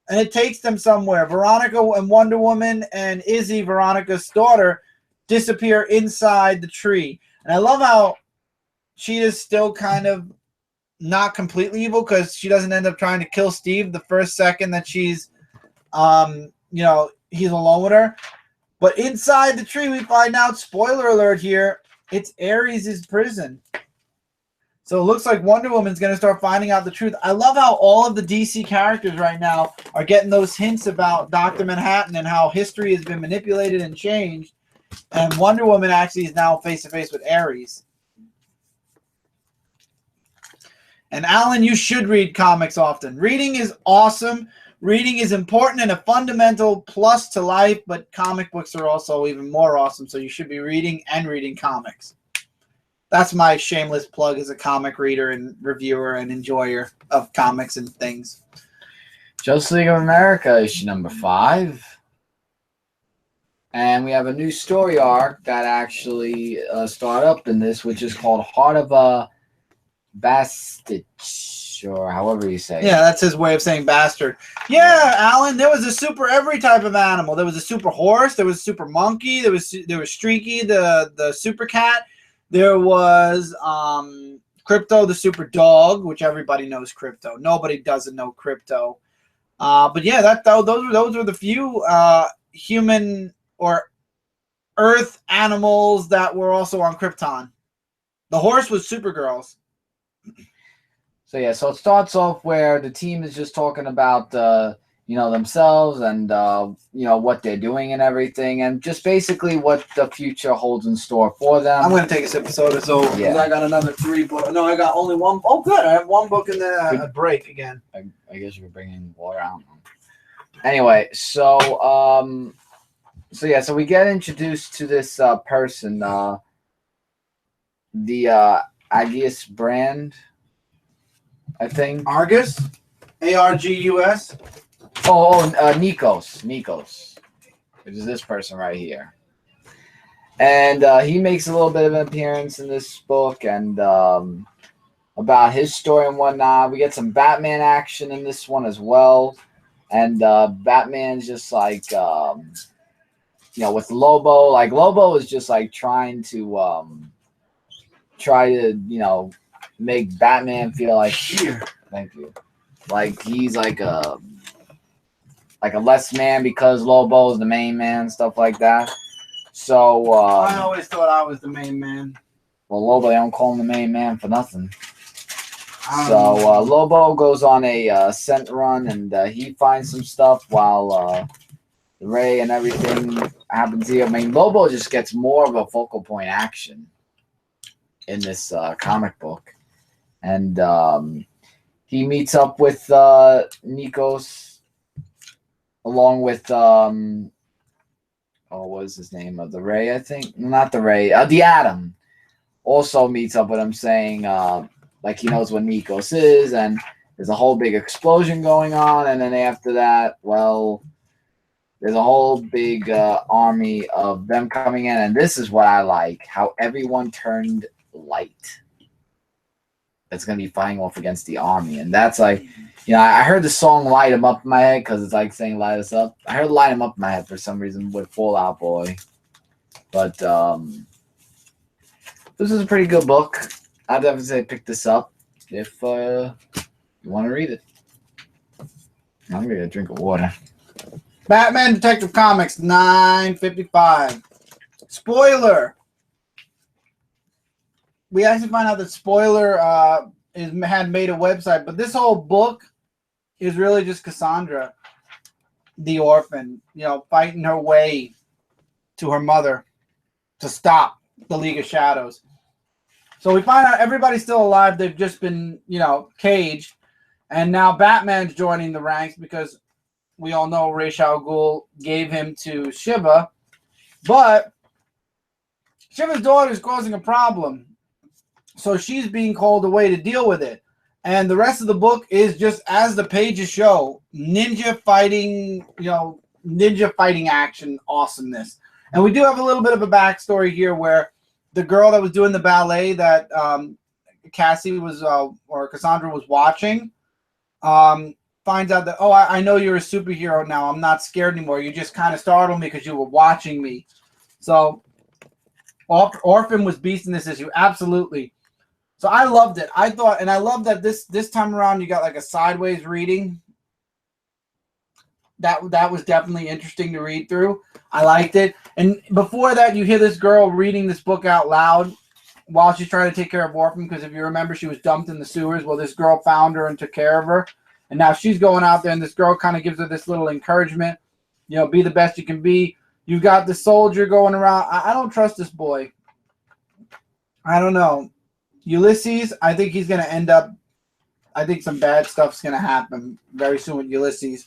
and it takes them somewhere. Veronica and Wonder Woman and Izzy, Veronica's daughter, disappear inside the tree. And I love how Cheetah's still kind of not completely evil, because she doesn't end up trying to kill Steve the first second that she's he's alone with her. But inside the tree, we find out, spoiler alert here, it's Ares' prison. So it looks like Wonder Woman's going to start finding out the truth. I love how all of the DC characters right now are getting those hints about Dr. Manhattan and how history has been manipulated and changed. And Wonder Woman actually is now face-to-face with Ares. And Alan, you should read comics often. Reading is awesome. Reading is important and a fundamental plus to life, but comic books are also even more awesome, so you should be reading and reading comics. That's my shameless plug as a comic reader and reviewer and enjoyer of comics and things. Justice League of America issue number 5. And we have a new story arc that actually started up in this, which is called Heart of a Bastich, or however you say it. Yeah, that's his way of saying bastard. Yeah, Alan, there was a super every type of animal. There was a super horse, there was a super monkey, there was Streaky, the super cat. There was Crypto, the super dog, which everybody knows Crypto. Nobody doesn't know Crypto. But yeah, those were the few human or Earth animals that were also on Krypton. The horse was Supergirl's. So yeah, so it starts off where the team is just talking about themselves and what they're doing and everything, and just basically what the future holds in store for them. I'm gonna take this episode so yeah. I got another 3 books. No, I got only 1. Oh, good. I have 1 book in the break again. I guess you could bring in water. I don't know. Anyway, so so we get introduced to this person, the Agius brand, I think. Argus, Argus. Nikos, which is this person right here, and he makes a little bit of an appearance in this book, and about his story and whatnot. We get some Batman action in this one as well, and Batman's just like with Lobo. Like Lobo is just like trying to make Batman feel like thank you, like he's like a less man because Lobo's the main man, stuff like that. So I always thought I was the main man. Well, Lobo, they don't call him the main man for nothing. So Lobo goes on a scent run, and he finds some stuff while Ray and everything happens here. I mean, Lobo just gets more of a focal point action in this comic book, and he meets up with Nikos. Along with what is his name? The Ray, I think. Not the Ray. The Atom also meets up with him, saying like he knows what Nikos is, and there's a whole big explosion going on, and then after that, well, there's a whole big army of them coming in, and this is what I like: how everyone turned light. That's gonna be fighting off against the army, and that's like. I heard the song Light 'Em Up in my head because it's like saying light us up. I heard Light 'Em Up in my head for some reason with Fall Out Boy. But this is a pretty good book. I'd definitely say pick this up if you want to read it. I'm going to get a drink of water. Batman Detective Comics, 955. Spoiler. We actually find out that Spoiler had made a website, but this whole book is really just Cassandra, the orphan, fighting her way to her mother to stop the League of Shadows. So we find out everybody's still alive. They've just been, caged. And now Batman's joining the ranks because we all know Ra's al Ghul gave him to Shiva. But Shiva's daughter is causing a problem. So she's being called away to deal with it. And the rest of the book is just, as the pages show, ninja fighting action awesomeness. And we do have a little bit of a backstory here where the girl that was doing the ballet that Cassie was, or Cassandra was watching, finds out that, I know you're a superhero now. I'm not scared anymore. You just kind of startled me because you were watching me. So Orphan was beast in this issue. Absolutely. So I loved it. I love that this time around you got like a sideways reading. That was definitely interesting to read through. I liked it. And before that, you hear this girl reading this book out loud while she's trying to take care of Orphan, because if you remember, she was dumped in the sewers. Well, this girl found her and took care of her. And now she's going out there, and this girl kind of gives her this little encouragement. Be the best you can be. You've got the soldier going around. I don't trust this boy. I don't know. Ulysses, I think he's going to end up, I think some bad stuff's going to happen very soon with Ulysses.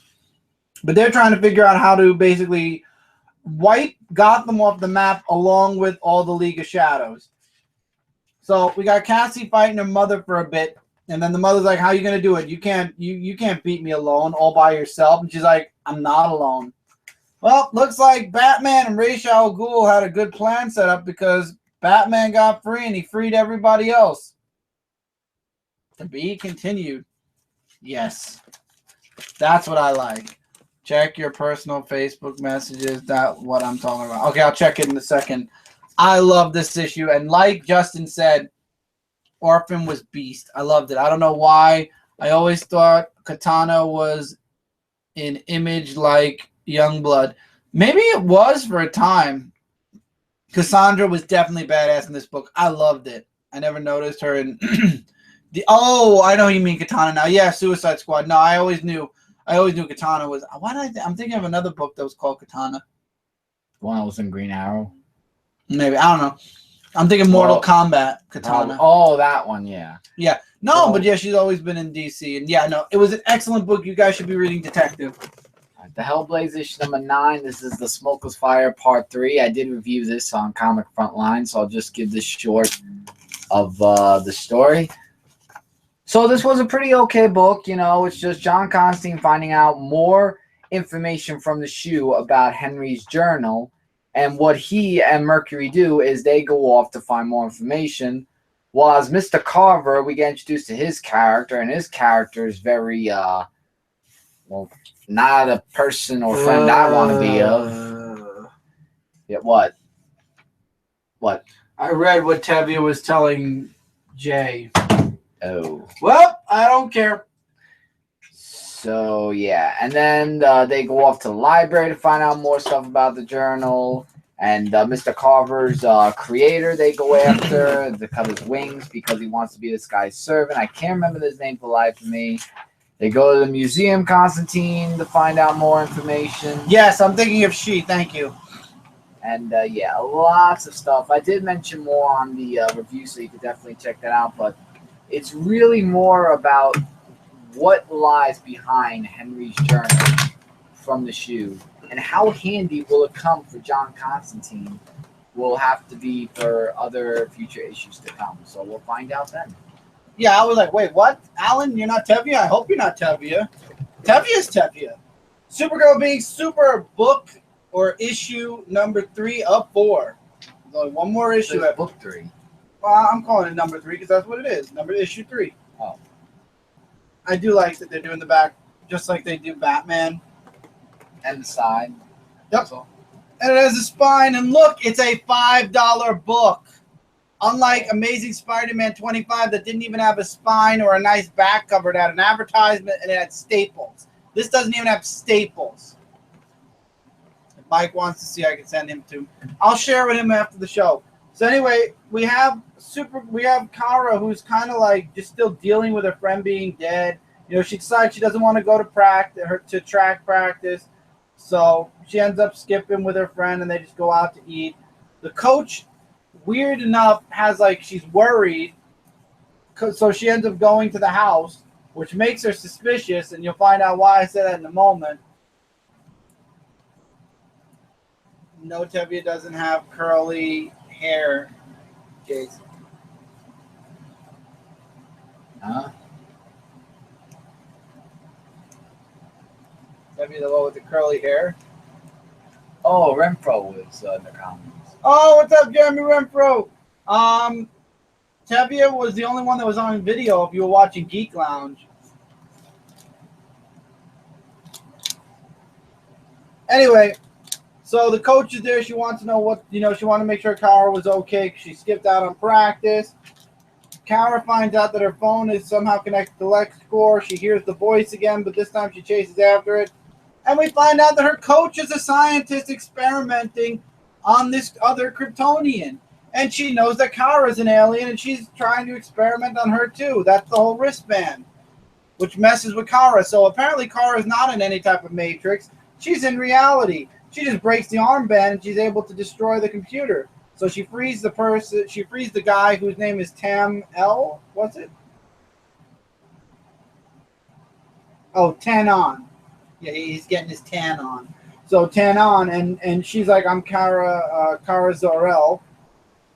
But they're trying to figure out how to basically wipe Gotham off the map along with all the League of Shadows. So we got Cassie fighting her mother for a bit, and then the mother's like, "How are you gonna do it? You can't beat me alone, all by yourself." And she's like, "I'm not alone." Well, looks like Batman and Ra's al Ghul had a good plan set up because Batman got free and he freed everybody else. To be continued. Yes. That's what I like. Check your personal Facebook messages. That's what I'm talking about. Okay, I'll check it in a second. I love this issue. And like Justin said, Orphan was beast. I loved it. I don't know why. I always thought Katana was an image like Youngblood. Maybe it was for a time. Cassandra was definitely badass in this book. I loved it. I never noticed her in oh, I know you mean Katana now. Yeah, Suicide Squad. No, I always knew Katana was. Why did I'm thinking of another book that was called Katana. The one that was in Green Arrow. Maybe, I don't know. I'm thinking Mortal Kombat Katana. Oh, that one, yeah. Yeah. No, but yeah, she's always been in DC. And yeah, no, it was an excellent book. You guys should be reading Detective. The Hellblazer issue number 9. This is the Smokeless Fire Part 3. I did review this on Comic Frontline, so I'll just give this short of the story. So this was a pretty okay book. You know, it's just John Constantine finding out more information from the Shoe about Henry's journal. And what he and Mercury do is they go off to find more information. While as Mr. Carver, we get introduced to his character, and his character is very, well, not a person or friend I want to be of. Yeah, what? What? I read what Tevye was telling Jay. Oh. Well, I don't care. So, yeah. And then they go off to the library to find out more stuff about the journal. And Mr. Carver's creator, they go after to cut his wings because he wants to be this guy's servant. I can't remember his name for the life of me. They go to the museum, Constantine, to find out more information. Yes, I'm thinking of She. Thank you. And, yeah, lots of stuff. I did mention more on the review, so you could definitely check that out. But it's really more about what lies behind Henry's journal from the Shoe. And how handy will it come for John Constantine will have to be for other future issues to come. So we'll find out then. Yeah, I was like, wait, what? Alan, you're not Tevye? I hope you're not Tevye. Tevye is Tevye. Supergirl being Super book or issue number 3 of 4. There's only one more issue. There's book 3. Well, I'm calling it number 3 because that's what it is. Issue 3. Oh. I do like that they're doing the back just like they do Batman. And the side. Yep. And it has a spine. And look, it's a $5 book. Unlike Amazing Spider-Man 25 that didn't even have a spine or a nice back cover. It had an advertisement and it had staples. This doesn't even have staples. If Mike wants to see, I can send him to. I'll share with him after the show. So anyway, we have Kara, who's kind of like just still dealing with her friend being dead. You know, she decides she doesn't want to go to track practice. So she ends up skipping with her friend and they just go out to eat. The coach, weird enough, has she's worried. So she ends up going to the house, which makes her suspicious. And you'll find out why I say that in a moment. No, Tevye doesn't have curly hair, Jason. Huh? Tevye the one with the curly hair. Oh, Renfro was in the comments. Oh, what's up, Jeremy Renfro? Tevye was the only one that was on video if you were watching Geek Lounge. Anyway, so the coach is there. She wants to know what, she wanted to make sure Kara was okay because she skipped out on practice. Kara finds out that her phone is somehow connected to LexCorp. She hears the voice again, but this time she chases after it. And we find out that her coach is a scientist experimenting on this other Kryptonian. And she knows that Kara's an alien, and she's trying to experiment on her too. That's the whole wristband, which messes with Kara. So apparently Kara's not in any type of matrix. She's in reality. She just breaks the armband, and she's able to destroy the computer. So she frees the person. She frees the guy whose name is Tam L. What's it? Oh, Tan On. Yeah, he's getting his tan on. So Tan On, and she's like, I'm Kara Zor-El.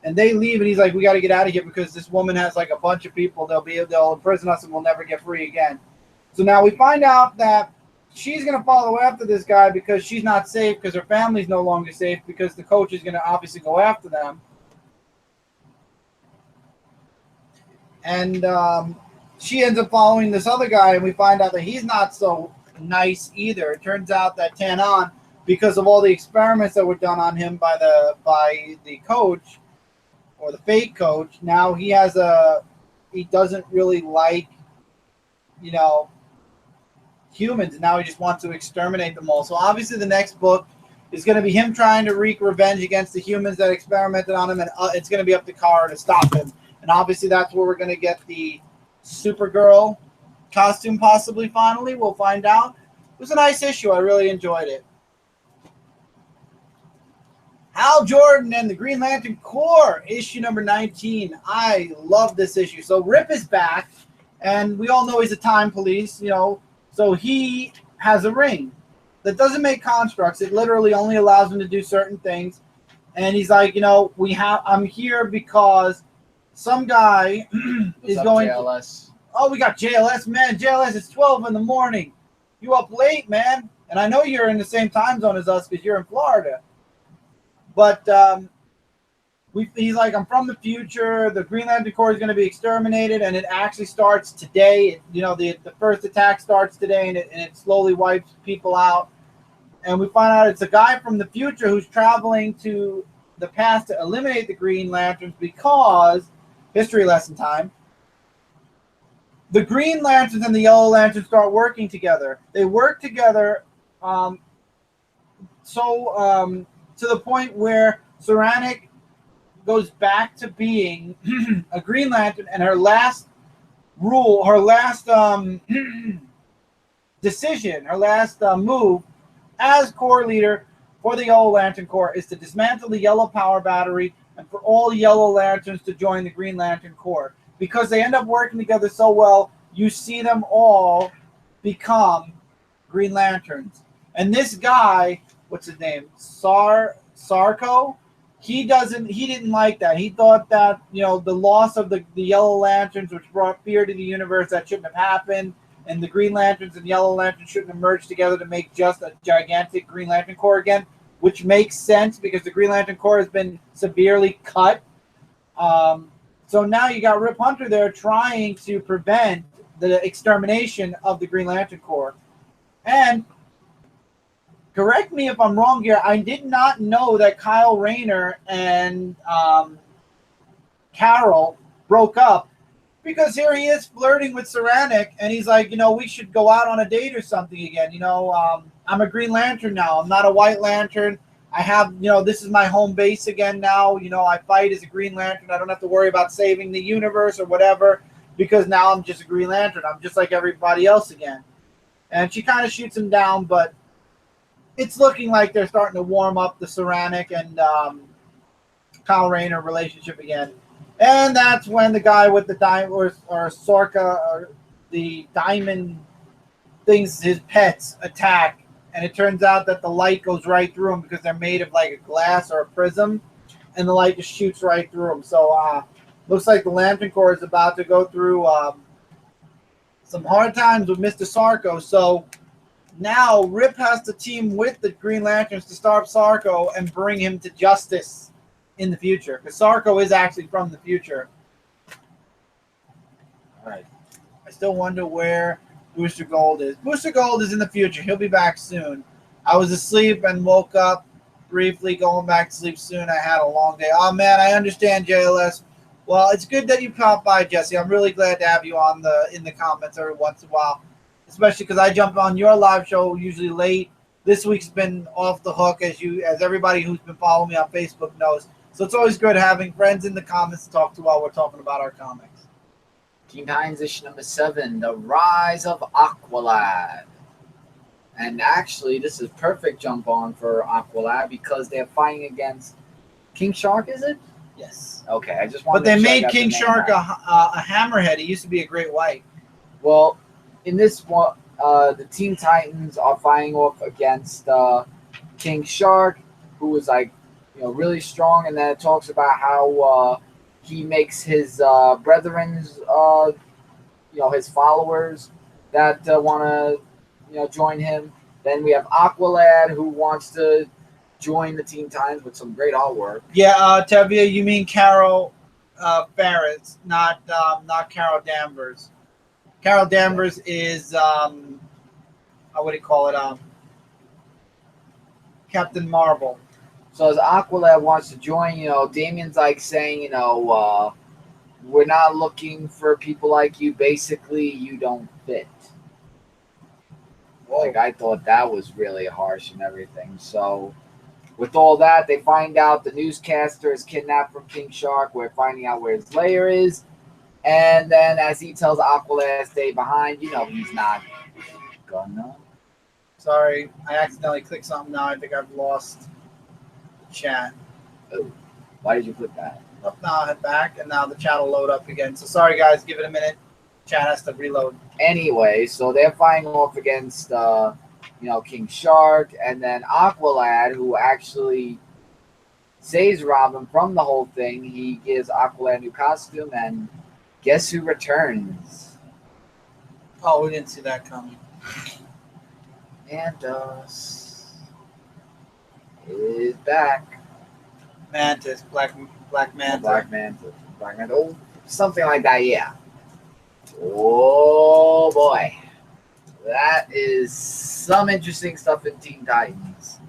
And they leave, and he's like, we got to get out of here because this woman has like a bunch of people. They'll imprison us, and we'll never get free again. So now we find out that she's going to follow after this guy because she's not safe because her family's no longer safe because the coach is going to obviously go after them. And she ends up following this other guy, and we find out that he's not so nice either. It turns out that Tanon, because of all the experiments that were done on him by the coach or the fake coach, now he doesn't really like, humans, and now he just wants to exterminate them all. So obviously the next book is going to be him trying to wreak revenge against the humans that experimented on him, and it's going to be up to Kara to stop him. And obviously that's where we're going to get the Supergirl costume possibly finally. We'll find out. It was a nice issue. I really enjoyed it. Hal Jordan and the Green Lantern Corps, issue number 19. I love this issue. So Rip is back, and we all know he's a time police, so he has a ring that doesn't make constructs. It literally only allows him to do certain things. And he's like, I'm here because some guy is going JLS? Oh, we got JLS, man. JLS, it's 12 in the morning. You up late, man. And I know you're in the same time zone as us because you're in Florida. But he's like, I'm from the future. The Green Lantern Corps is going to be exterminated, and it actually starts today. The first attack starts today, and it slowly wipes people out. And we find out it's a guy from the future who's traveling to the past to eliminate the Green Lanterns because, history lesson time, the Green Lanterns and the Yellow Lanterns start working together. They work together to the point where Saranic goes back to being a Green Lantern, and her last decision, her last move as Corps leader for the Yellow Lantern Corps is to dismantle the Yellow Power Battery and for all Yellow Lanterns to join the Green Lantern Corps. Because they end up working together so well, you see them all become Green Lanterns. And this guy, what's his name? Stokoe? He didn't like that. He thought that, the loss of the Yellow Lanterns, which brought fear to the universe, that shouldn't have happened. And the Green Lanterns and Yellow Lanterns shouldn't have merged together to make just a gigantic Green Lantern Corps again, which makes sense because the Green Lantern Corps has been severely cut. So now you got Rip Hunter there trying to prevent the extermination of the Green Lantern Corps. And correct me if I'm wrong here, I did not know that Kyle Rayner and Carol broke up, because here he is flirting with Saranic, and he's like, we should go out on a date or something again. I'm a Green Lantern now. I'm not a White Lantern. I have, this is my home base again now. I fight as a Green Lantern. I don't have to worry about saving the universe or whatever, because now I'm just a Green Lantern. I'm just like everybody else again. And she kind of shoots him down, but it's looking like they're starting to warm up the Saranic and Kyle Rayner relationship again. And that's when the guy with the diamond, or Sorka, or the diamond things, his pets, attack. And it turns out that the light goes right through them because they're made of like a glass or a prism. And the light just shoots right through them. So looks like the Lantern Corps is about to go through some hard times with Mr. Stokoe. So now Rip has to team with the Green Lanterns to stop Stokoe and bring him to justice in the future, because Stokoe is actually from the future. All right. I still wonder where Booster Gold is. Booster Gold is in the future. He'll be back soon. I was asleep and woke up briefly, going back to sleep soon. I had a long day. Oh, man, I understand, JLS. Well, it's good that you popped by, Jesse. I'm really glad to have you on in the comments every once in a while, especially because I jump on your live show usually late. This week's been off the hook, as everybody who's been following me on Facebook knows. So it's always good having friends in the comments to talk to while we're talking about our comics. King Hines issue number 7, The Rise of Aqualad. And actually, this is perfect jump on for Aqualad because they're fighting against King Shark, is it? Yes. Okay, I just wanted to But they made check King Shark a hammerhead. He used to be a great white. Well, in this one, the Teen Titans are fighting off against King Shark, who is like, really strong, and then it talks about how he makes his brethren's, his followers that want to, join him. Then we have Aqualad, who wants to join the Teen Titans with some great artwork. Yeah, Tevia, you mean Carol Ferris, not Carol Danvers. Carol Danvers is what do you call it? Captain Marvel. So as Aqualad wants to join, Damien's like saying, we're not looking for people like you. Basically, you don't fit. Like, I thought that was really harsh and everything. So with all that, they find out the newscaster is kidnapped from King Shark. We're finding out where his lair is. And then as he tells Aqualad to stay behind, he's not gonna. Sorry, I accidentally clicked something now. I think I've lost the chat. Oh, why did you click that? Oh, now I head back, and now the chat will load up again. So sorry, guys. Give it a minute. Chat has to reload. Anyway, so they're fighting off against, King Shark, and then Aqualad, who actually saves Robin from the whole thing. He gives Aqualad a new costume, and guess who returns? Oh, we didn't see that coming. Mantis is back. Mantis, Black Manta. Black Manta. Oh, something like that, yeah. Oh boy. That is some interesting stuff in Teen Titans.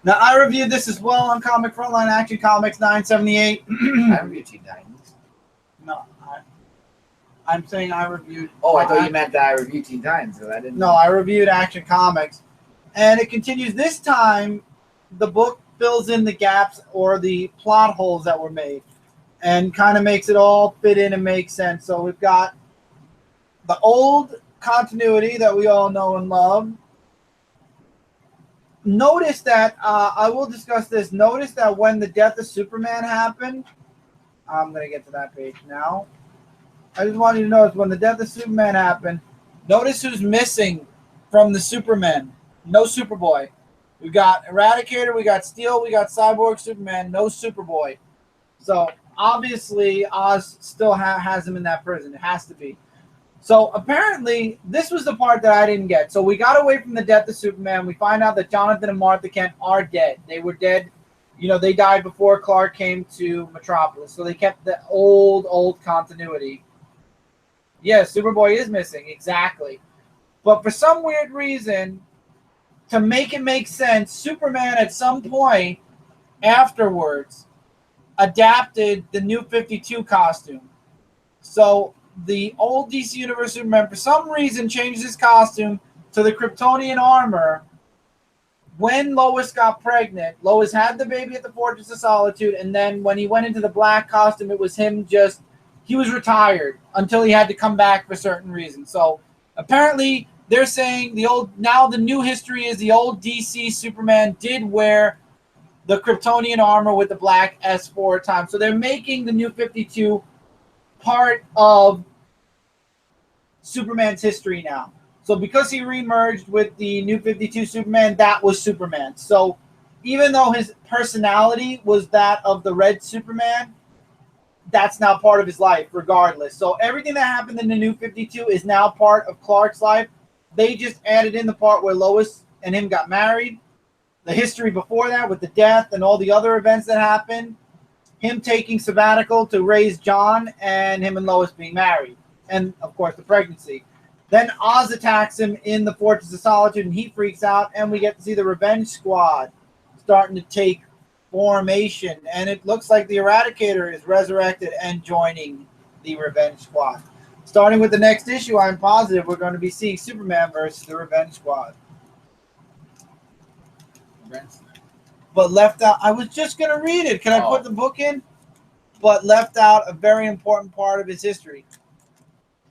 Now, I reviewed this as well on Comic Frontline Action Comics 978. I reviewed Teen Titans. No, I'm saying I reviewed. Oh, I thought you meant that I reviewed Teen Titans. So I didn't. No, I reviewed Action Comics. And it continues. This time, the book fills in the gaps or the plot holes that were made and kind of makes it all fit in and make sense. So we've got the old continuity that we all know and love. Notice that, I will discuss this. Notice that when the death of Superman happened, I'm going to get to that page now. I just want you to notice when the death of Superman happened, notice who's missing from the Superman. No Superboy. We got Eradicator, we got Steel, we got Cyborg, Superman, no Superboy. So obviously Oz still has him in that prison. It has to be. So apparently this was the part that I didn't get. So we got away from the death of Superman. We find out that Jonathan and Martha Kent are dead. They were dead. They died before Clark came to Metropolis. So they kept the old continuity. Yes, Superboy is missing. Exactly. But for some weird reason, to make it make sense, Superman at some point afterwards adapted the New 52 costume. So the old DC Universe Superman, for some reason, changed his costume to the Kryptonian armor when Lois got pregnant. Lois had the baby at the Fortress of Solitude, and then when he went into the black costume, it was him he was retired until he had to come back for certain reasons. So apparently they're saying the new history is the old DC Superman did wear the Kryptonian armor with the black S4 time. So they're making the New 52 part of Superman's history now. So because he remerged with the New 52 Superman, that was Superman. So even though his personality was that of the Red Superman, that's now part of his life regardless. So everything that happened in the New 52 is now part of Clark's life. They just added in the part where Lois and him got married, the history before that with the death and all the other events that happened, him taking sabbatical to raise John, and him and Lois being married, and of course the pregnancy. Then Oz attacks him in the Fortress of Solitude, and he freaks out, and we get to see the Revenge Squad starting to take formation, and it looks like the Eradicator is resurrected and joining the Revenge Squad. Starting with the next issue, I'm positive we're going to be seeing Superman versus the Revenge Squad. But left out, I was just going to read it. Can I put the book in? But left out a very important part of his history.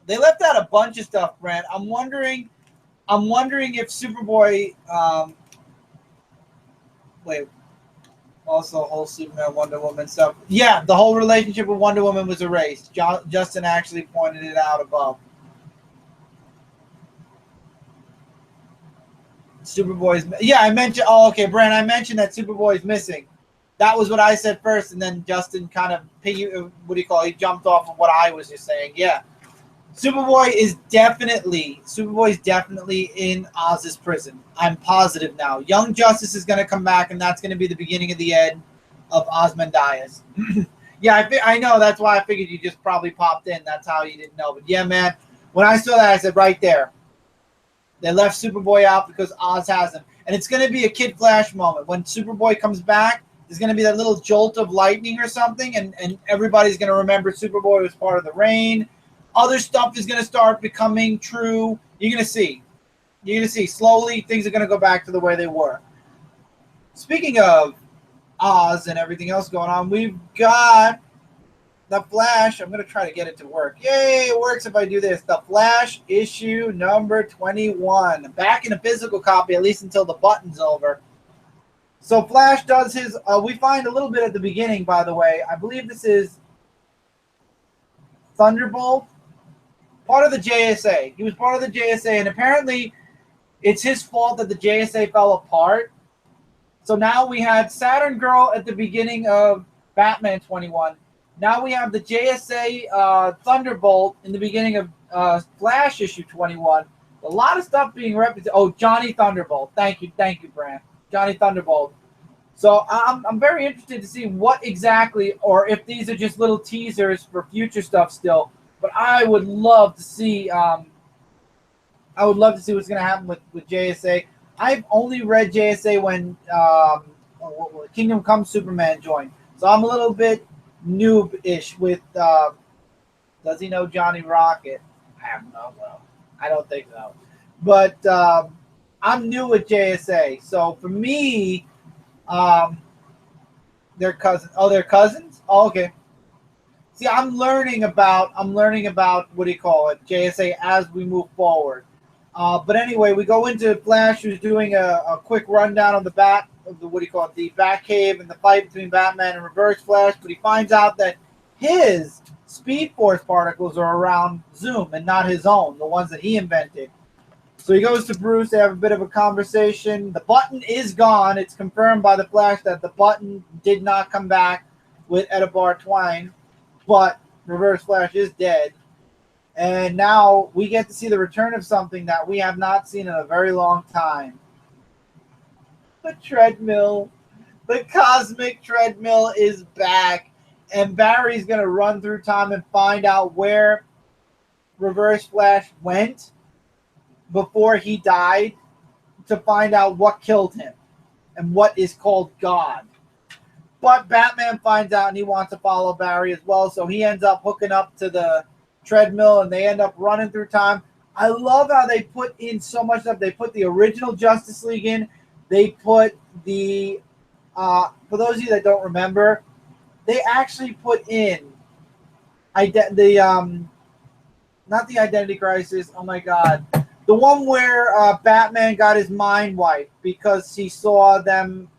They left out a bunch of stuff, Brent. I'm wondering if Superboy, also whole Superman, Wonder Woman stuff. Yeah, the whole relationship with Wonder Woman was erased. Justin actually pointed it out above. Superboy's, yeah, I mentioned, Brent, I mentioned that Superboy's missing. That was what I said first, and then Justin kind of he jumped off of what I was just saying. Yeah. Superboy is definitely in Oz's prison. I'm positive now. Young Justice is going to come back, and that's going to be the beginning of the end of Ozymandias. Yeah, I know. That's why I figured you just probably popped in. That's how you didn't know. But yeah, man, when I saw that, I said right there. They left Superboy out because Oz has him. And it's going to be a Kid Flash moment. When Superboy comes back, there's going to be that little jolt of lightning or something, and everybody's going to remember Superboy was part of the rain. Other stuff is going to start becoming true. You're going to see. You're going to see. Slowly, things are going to go back to the way they were. Speaking of Oz and everything else going on, we've got The Flash. I'm going to try to get it to work. Yay, it works if I do this. The Flash issue number 21. Back in a physical copy, at least until the button's over. So Flash does his, we find a little bit at the beginning, by the way. I believe this is Thunderbolt. Part of the JSA. He was part of the JSA, and apparently it's his fault that the JSA fell apart. So now we had Saturn Girl at the beginning of Batman 21. Now we have the JSA Thunderbolt in the beginning of Flash issue 21. A lot of stuff being represented. Oh, Johnny Thunderbolt. Thank you, Brand. Johnny Thunderbolt. So I'm very interested to see what exactly, or if these are just little teasers for future stuff still. But I would love to see. What's going to happen with JSA. I've only read JSA when Kingdom Come Superman joined, so I'm a little bit noob-ish with. Does he know Johnny Rocket? I have no clue. I don't think so. But I'm new with JSA, so for me, they're cousins. Oh, they're cousins. Oh, okay. See, I'm learning about what do you call it, JSA as we move forward. But anyway, we go into Flash, who's doing a quick rundown of the Batcave and the fight between Batman and Reverse Flash. But he finds out that his Speed Force particles are around Zoom and not his own, the ones that he invented. So he goes to Bruce. They have a bit of a conversation. The button is gone. It's confirmed by the Flash that the button did not come back with Edibar Twine. But Reverse Flash is dead. And now we get to see the return of something that we have not seen in a very long time. The treadmill. The cosmic treadmill is back. And Barry's going to run through time and find out where Reverse Flash went before he died to find out what killed him and what is called God. But Batman finds out and he wants to follow Barry as well, so he ends up hooking up to the treadmill and they end up running through time. I love how they put in so much stuff. They put the original Justice League in. They put the, for those of you that don't remember, they actually put in not the Identity Crisis, oh my God. The one where Batman got his mind wiped because he saw them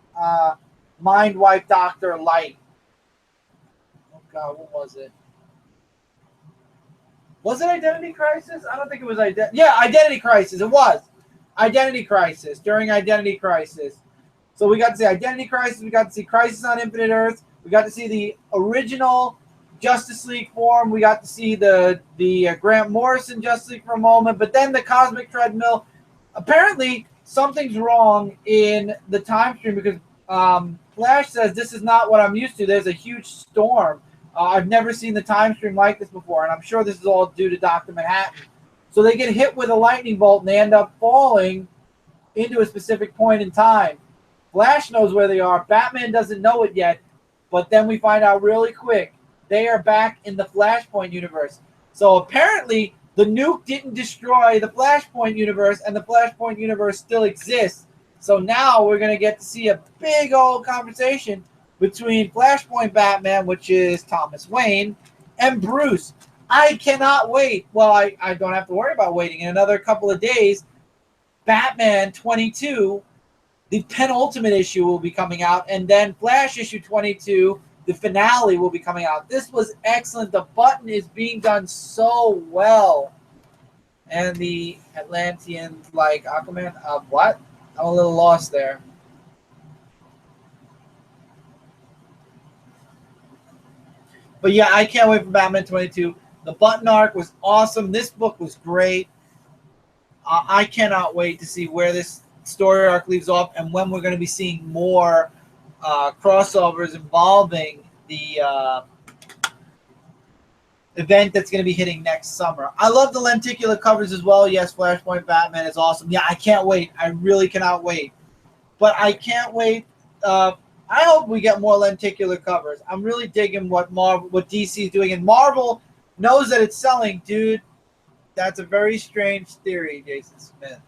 mind wipe Dr. Light. Oh God, what was it? Was it Identity Crisis? I don't think it was Identity Crisis. It was Identity Crisis during Identity Crisis. So we got to see Identity Crisis. We got to see Crisis on Infinite Earths. We got to see the original Justice League form. We got to see the Grant Morrison Justice League for a moment, but then the Cosmic Treadmill. Apparently, something's wrong in the time stream because Flash says this is not what I'm used to. There's a huge storm. I've never seen the time stream like this before, and I'm sure this is all due to Dr. Manhattan. So they get hit with a lightning bolt, and they end up falling into a specific point in time. Flash knows where they are. Batman doesn't know it yet, but then we find out really quick. They are back in the Flashpoint universe. So apparently, the nuke didn't destroy the Flashpoint universe, and the Flashpoint universe still exists. So now we're going to get to see a big old conversation between Flashpoint Batman, which is Thomas Wayne, and Bruce. I cannot wait. Well, I don't have to worry about waiting. In another couple of days, Batman 22, the penultimate issue, will be coming out, and then Flash issue 22, the finale, will be coming out. This was excellent. The button is being done so well. And the Atlanteans like Aquaman. What? I'm a little lost there. But yeah, I can't wait for Batman 22. The Button arc was awesome. This book was great. I cannot wait to see where this story arc leaves off and when we're going to be seeing more crossovers involving the event that's going to be hitting next summer. I love the lenticular covers as well. Yes, Flashpoint Batman is awesome. Yeah, I can't wait. I really cannot wait. But I can't wait. I hope we get more lenticular covers. I'm really digging what DC is doing. And Marvel knows that it's selling, dude. That's a very strange theory, Jason Smith.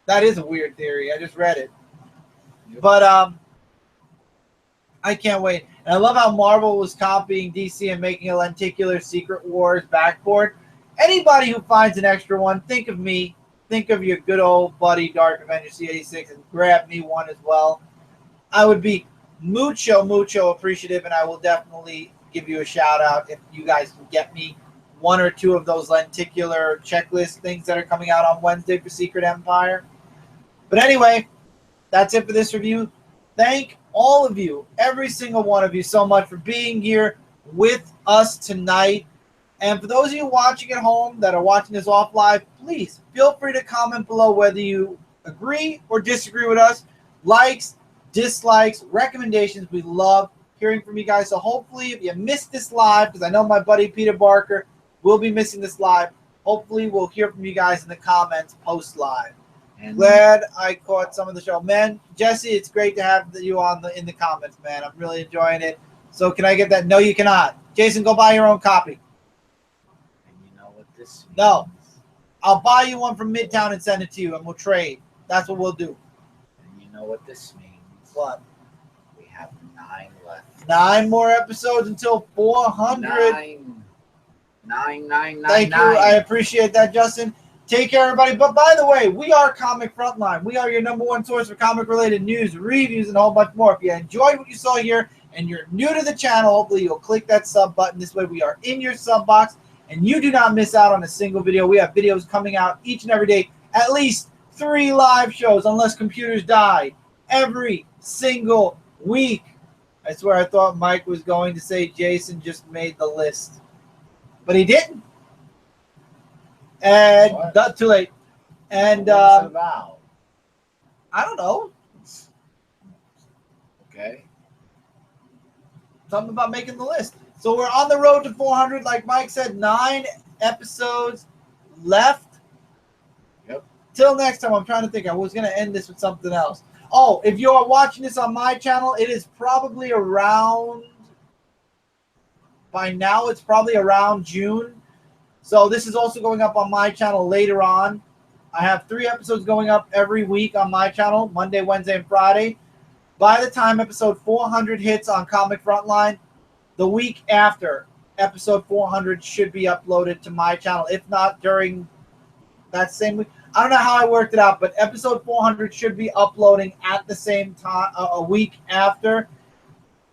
That is a weird theory. I just read it. But I can't wait. And I love how Marvel was copying DC and making a lenticular Secret Wars backboard. Anybody who finds an extra one, think of me. Think of your good old buddy Dark Avenger C86 and grab me one as well. I would be mucho appreciative, and I will definitely give you a shout out if you guys can get me one or two of those lenticular checklist things that are coming out on Wednesday for Secret Empire. But anyway, that's it for this review. Thank all of you, every single one of you, so much for being here with us tonight. And for those of you watching at home that are watching this off live, please feel free to comment below whether you agree or disagree with us. Likes, dislikes, recommendations. We love hearing from you guys. So hopefully if you missed this live, because I know my buddy Peter Barker will be missing this live, hopefully we'll hear from you guys in the comments post live. And glad I caught some of the show. Man, Jesse, it's great to have you on in the comments, man. I'm really enjoying it. So can I get that? No, you cannot. Jason, go buy your own copy. And you know what this means? No. I'll buy you one from Midtown and send it to you, and we'll trade. That's what we'll do. And you know what this means? What? We have 9 left. 9 more episodes until 400. 9. Thank you. I appreciate that, Justin. Take care, everybody. But by the way, we are Comic Frontline. We are your #1 source for comic-related news, reviews, and a whole bunch more. If you enjoyed what you saw here and you're new to the channel, hopefully you'll click that sub button. This way we are in your sub box, and you do not miss out on a single video. We have videos coming out each and every day, at least 3 live shows, unless computers die, every single week. I swear I thought Mike was going to say Jason just made the list, but he didn't. And not too late. And what's it about? I don't know. Okay. Something about making the list. So we're on the road to 400. Like Mike said, 9 episodes left. Yep. Till next time, I'm trying to think. I was going to end this with something else. Oh, if you are watching this on my channel, it is probably around, by now, it's probably around June. So this is also going up on my channel later on. I have 3 episodes going up every week on my channel, Monday, Wednesday, and Friday. By the time episode 400 hits on Comic Frontline, the week after, episode 400 should be uploaded to my channel. If not during that same week. I don't know how I worked it out, but episode 400 should be uploading at the same time, a week after.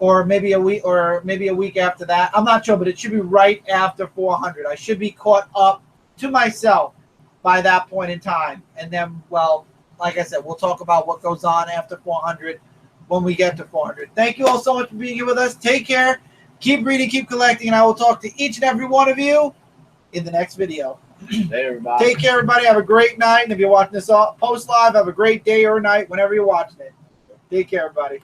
Or maybe a week after that. I'm not sure, but it should be right after 400. I should be caught up to myself by that point in time. And then, well, like I said, we'll talk about what goes on after 400 when we get to 400. Thank you all so much for being here with us. Take care. Keep reading, keep collecting, and I will talk to each and every one of you in the next video. Later, everybody. Take care, everybody. Have a great night. And if you're watching this post live, have a great day or night whenever you're watching it. Take care, everybody.